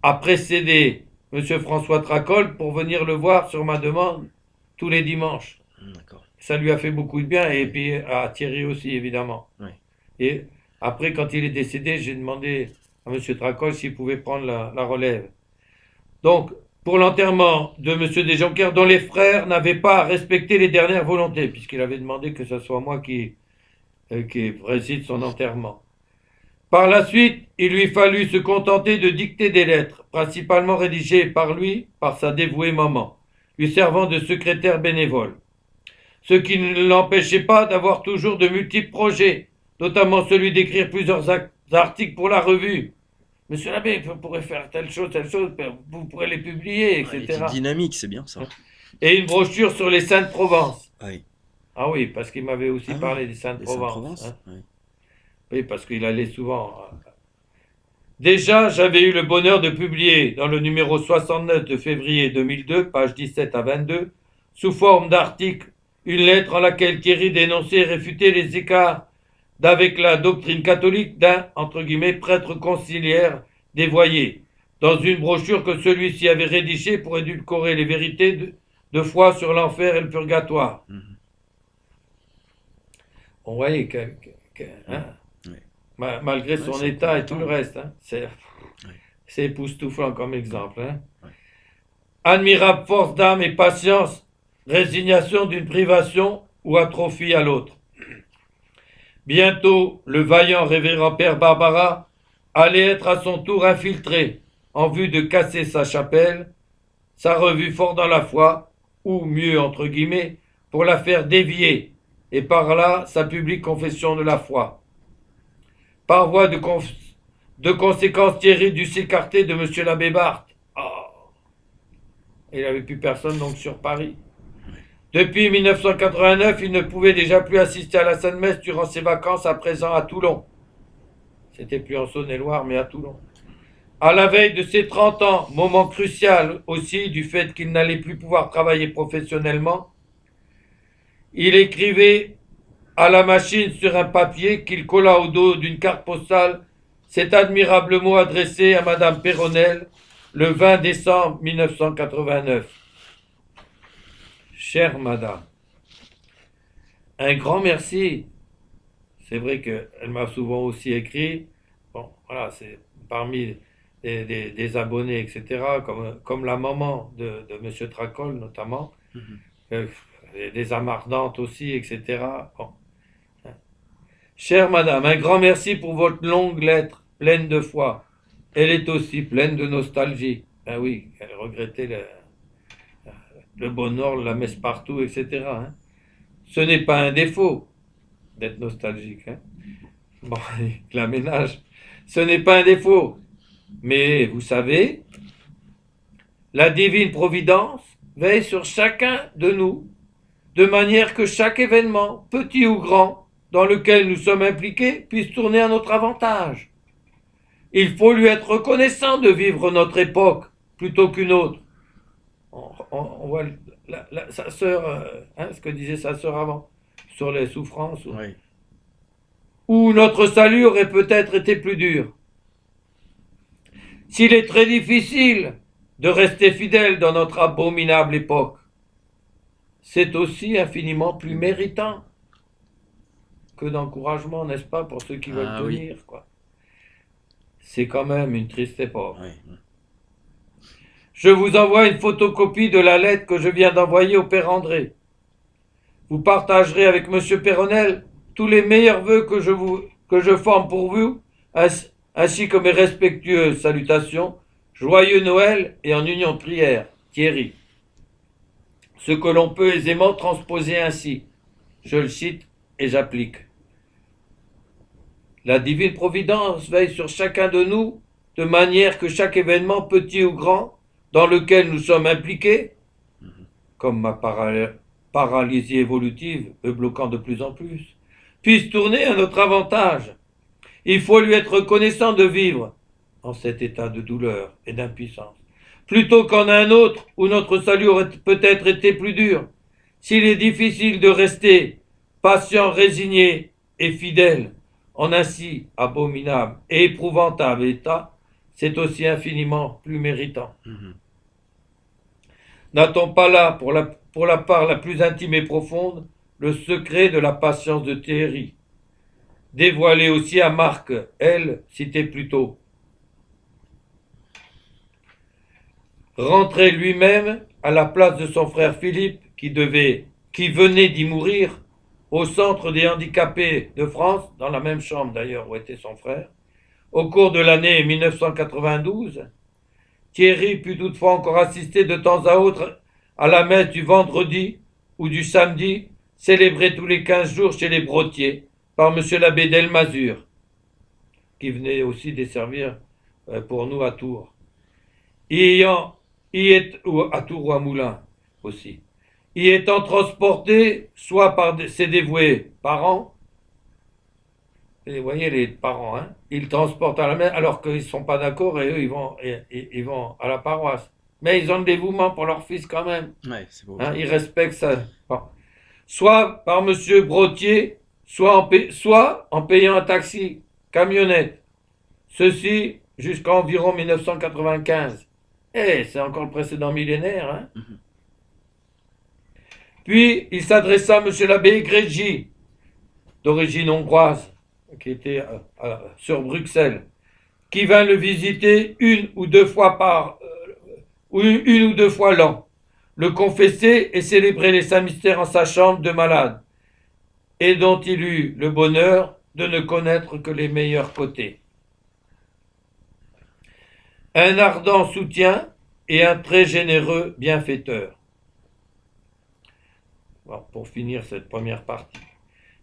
a précédé M. François Tracol pour venir le voir sur ma demande tous les dimanches. D'accord. Ça lui a fait beaucoup de bien, et puis à Thierry aussi, évidemment. Oui. Et après, quand il est décédé, j'ai demandé à M. Tracol s'il pouvait prendre la relève. Donc, pour l'enterrement de M. Desjonquières, dont les frères n'avaient pas respecté les dernières volontés, puisqu'il avait demandé que ce soit moi qui préside son enterrement. Par la suite, il lui fallut se contenter de dicter des lettres, principalement rédigées par lui, par sa dévouée maman, lui servant de secrétaire bénévole. Ce qui ne l'empêchait pas d'avoir toujours de multiples projets, notamment celui d'écrire plusieurs articles pour la revue. Monsieur l'abbé, vous pourrez faire telle chose, vous pourrez les publier, Ouais, etc. l'équipe dynamique, c'est bien ça. Et une brochure sur les saints de Provence. Oui. Ah oui, parce qu'il m'avait aussi Ah oui, parlé des saints de les Provence. Saint-Provence. Hein. Oui. Oui, parce qu'il allait souvent. Déjà, j'avais eu le bonheur de publier dans le numéro 69 de février 2002, page 17 à 22, sous forme d'article, une lettre en laquelle Thierry dénonçait et réfutait les écarts d'avec la doctrine catholique d'un, entre guillemets, prêtre conciliaire dévoyé, dans une brochure que celui-ci avait rédigée pour édulcorer les vérités de foi sur l'enfer et le purgatoire. Mhm. On voyait hein, Oui. malgré Ouais, son c'est état et tout combattant. le reste, hein, Oui. c'est époustouflant comme exemple. Hein. Ouais. Admirable force d'âme et patience, résignation d'une privation ou atrophie à l'autre. Bientôt, le vaillant révérend père Barbara allait être à son tour infiltré en vue de casser sa chapelle, sa revue fort dans la foi, ou mieux entre guillemets, pour la faire dévier, et par là sa publique confession de la foi. Par voie de conséquence, Thierry dut s'écarter de M. l'abbé Barthes. Oh. Il n'avait plus personne donc sur Paris. Depuis 1989, il ne pouvait déjà plus assister à la Sainte Messe durant ses vacances, à présent à Toulon. C'était plus en Saône-et-Loire, mais à Toulon. À la veille de ses 30 ans, moment crucial aussi du fait qu'il n'allait plus pouvoir travailler professionnellement, il écrivait à la machine sur un papier qu'il colla au dos d'une carte postale cet admirable mot adressé à Madame Péronnel le 20 décembre 1989. Chère Madame, un grand merci. C'est vrai qu'elle m'a souvent aussi écrit. Bon, voilà, c'est parmi des abonnés, etc., comme la maman de M. Tracol, notamment, Mhm. euh, des âmes ardentes aussi, etc. Bon. Chère Madame, un grand merci pour votre longue lettre, pleine de foi. Elle est aussi pleine de nostalgie. Ben oui, elle regrettait le bonheur, la messe partout, etc. Hein. Ce n'est pas un défaut d'être nostalgique. Hein. Bon, la ménage, ce n'est pas un défaut. Mais vous savez, la divine providence veille sur chacun de nous, de manière que chaque événement, petit ou grand, dans lequel nous sommes impliqués, puisse tourner à notre avantage. Il faut lui être reconnaissant de vivre notre époque plutôt qu'une autre. On voit sa sœur, ce que disait sa sœur avant, sur les souffrances, Oui. où notre salut aurait peut-être été plus dur. S'il est très difficile de rester fidèle dans notre abominable époque, c'est aussi infiniment plus méritant que d'encouragement, n'est-ce pas, pour ceux qui veulent Ah oui. tenir, quoi. C'est quand même une triste époque. Oui. Je vous envoie une photocopie de la lettre que je viens d'envoyer au père André. Vous partagerez avec M. Péronnel tous les meilleurs vœux que je forme pour vous, ainsi que mes respectueuses salutations. Joyeux Noël et en union de prière, Thierry. Ce que l'on peut aisément transposer ainsi. Je le cite et j'applique. La divine providence veille sur chacun de nous, de manière que chaque événement, petit ou grand, dans lequel nous sommes impliqués, comme ma paralysie évolutive me bloquant de plus en plus, puisse tourner à notre avantage. Il faut lui être reconnaissant de vivre en cet état de douleur et d'impuissance, plutôt qu'en un autre où notre salut aurait peut-être été plus dur. S'il est difficile de rester patient, résigné et fidèle en un si abominable et épouvantable état, c'est aussi infiniment plus méritant. Mhm. N'a-t-on pas là, pour la part la plus intime et profonde, le secret de la patience de Thierry, dévoilé aussi à Marc, elle, citée plus tôt. Rentré lui-même à la place de son frère Philippe, qui venait d'y mourir, au centre des handicapés de France, dans la même chambre d'ailleurs où était son frère, au cours de l'année 1992, Thierry put toutefois encore assister de temps à autre à la messe du vendredi ou du samedi, célébrée tous les 15 jours chez les Brottiers, par M. l'abbé Delmazur, qui venait aussi desservir pour nous à Tours. Ou à Tours ou à Moulins aussi. Y étant transporté soit par ses dévoués parents, et vous voyez les parents, hein, ils transportent à la main alors qu'ils ne sont pas d'accord et eux ils vont à la paroisse. Mais ils ont le dévouement pour leur fils quand même. Ouais, c'est beau. Hein, ils respectent ça. Bon. Soit par Monsieur Brotier, soit en payant un taxi, camionnette. Ceci jusqu'à environ 1995. C'est encore le précédent millénaire. Hein. Mhm. Puis il s'adressa à Monsieur l'abbé Grégy, d'origine hongroise, qui était sur Bruxelles, qui vint le visiter une ou deux fois l'an, le confesser et célébrer les saints mystères en sa chambre de malade, et dont il eut le bonheur de ne connaître que les meilleurs côtés. Un ardent soutien et un très généreux bienfaiteur. Bon, pour finir cette première partie,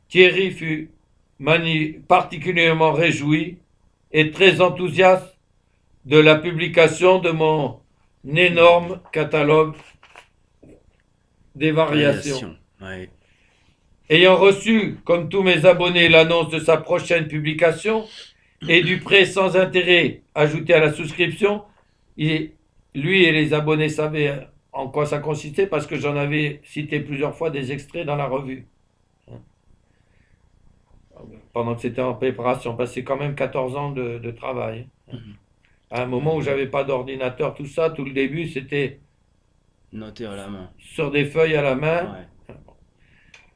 Thierry fut particulièrement réjoui et très enthousiaste de la publication de mon énorme catalogue des variations. Ouais. Ayant reçu, comme tous mes abonnés, l'annonce de sa prochaine publication et du prêt sans intérêt ajouté à la souscription, lui et les abonnés savaient en quoi ça consistait parce que j'en avais cité plusieurs fois des extraits dans la revue. Pendant que c'était en préparation, parce que c'est quand même 14 ans de travail. À un moment où j'avais pas d'ordinateur, tout ça, tout le début, c'était Noté à la main. sur des feuilles à la main. Ouais.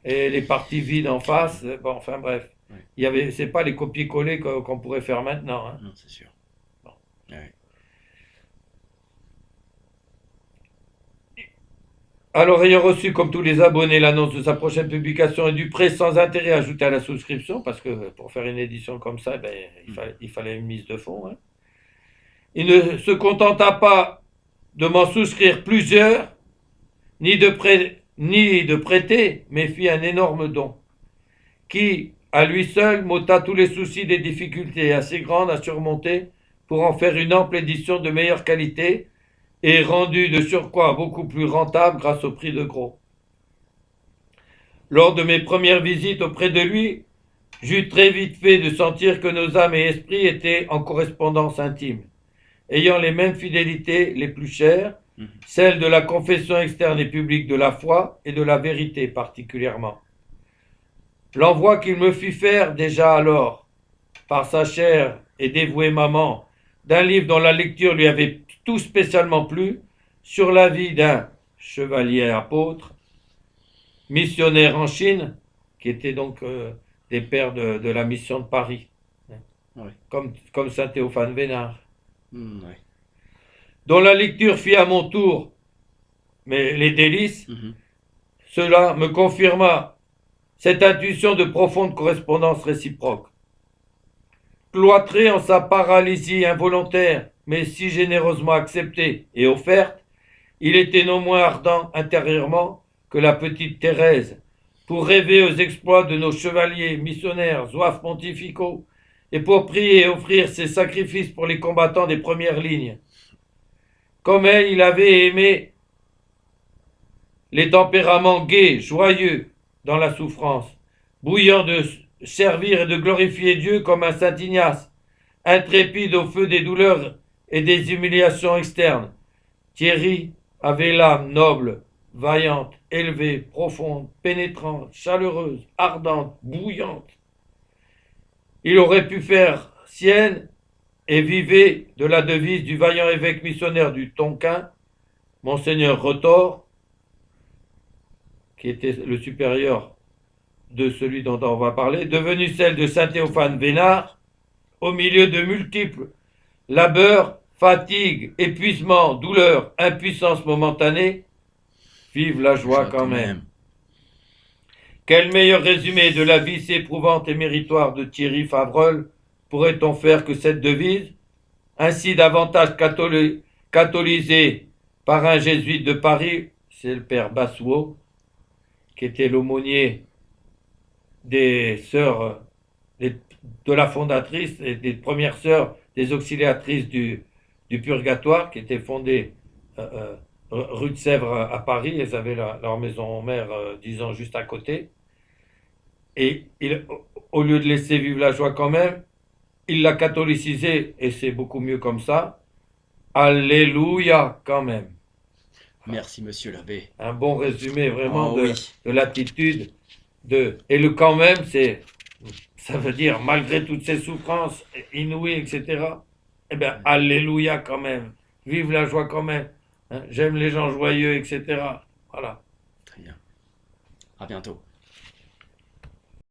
Et les parties vides en face, bon, enfin bref. Ouais. C'est pas les copier-coller qu'on pourrait faire maintenant. Hein. Non, c'est sûr. Bon. Ouais. Alors, ayant reçu, comme tous les abonnés, l'annonce de sa prochaine publication et du prêt sans intérêt ajouté à la souscription, parce que pour faire une édition comme ça, il fallait une mise de fonds. Hein. Il ne se contenta pas de m'en souscrire plusieurs, ni de prêter, mais fit un énorme don, qui, à lui seul, m'ôta tous les soucis des difficultés assez grandes à surmonter pour en faire une ample édition de meilleure qualité et rendue de surcroît beaucoup plus rentable grâce au prix de gros. Lors de mes premières visites auprès de lui, j'eus très vite fait de sentir que nos âmes et esprits étaient en correspondance intime, ayant les mêmes fidélités les plus chères, celles de la confession externe et publique de la foi et de la vérité particulièrement. L'envoi qu'il me fit faire déjà alors, par sa chère et dévouée maman, d'un livre dont la lecture lui avait tout spécialement plu, sur la vie d'un chevalier apôtre, missionnaire en Chine, qui était donc des pères de la mission de Paris, Ouais. comme saint Théophane Vénard, Ouais. dont la lecture fit à mon tour mais les délices, cela me confirma cette intuition de profonde correspondance réciproque. Cloîtré en sa paralysie involontaire, mais si généreusement acceptée et offerte, il était non moins ardent intérieurement que la petite Thérèse, pour rêver aux exploits de nos chevaliers, missionnaires, zouaves pontificaux, et pour prier et offrir ses sacrifices pour les combattants des premières lignes. Comme elle, il avait aimé les tempéraments gais, joyeux dans la souffrance, bouillant de servir et de glorifier Dieu comme un saint Ignace, intrépide au feu des douleurs et des humiliations externes. Thierry avait l'âme noble, vaillante, élevée, profonde, pénétrante, chaleureuse, ardente, bouillante. Il aurait pu faire sienne et vivait de la devise du vaillant évêque missionnaire du Tonkin, Monseigneur Retord, qui était le supérieur de celui dont on va parler, devenu celle de saint Théophane Vénard, au milieu de multiples labeurs, fatigues, épuisements, douleurs, impuissance momentanée, vive la joie quand même. Quel meilleur résumé de la vie si éprouvante et méritoire de Thierry Favreul pourrait-on faire que cette devise, ainsi davantage catholisée par un jésuite de Paris, c'est le père Bassouot, qui était l'aumônier des sœurs, de la fondatrice et des premières sœurs, des auxiliatrices du Purgatoire, qui était fondée rue de Sèvres à Paris. Elles avaient leur maison mère, disons, juste à côté. Et au lieu de laisser vivre la joie quand même, il l'a catholicisé, et c'est beaucoup mieux comme ça. Alléluia quand même. Merci, monsieur l'abbé. Un bon résumé vraiment Oh oui. de l'attitude et le quand même, ça veut dire malgré toutes ces souffrances inouïes, etc. Eh bien, alléluia quand même. Vive la joie quand même. Hein, j'aime les gens joyeux, etc. Voilà. Très bien. À bientôt.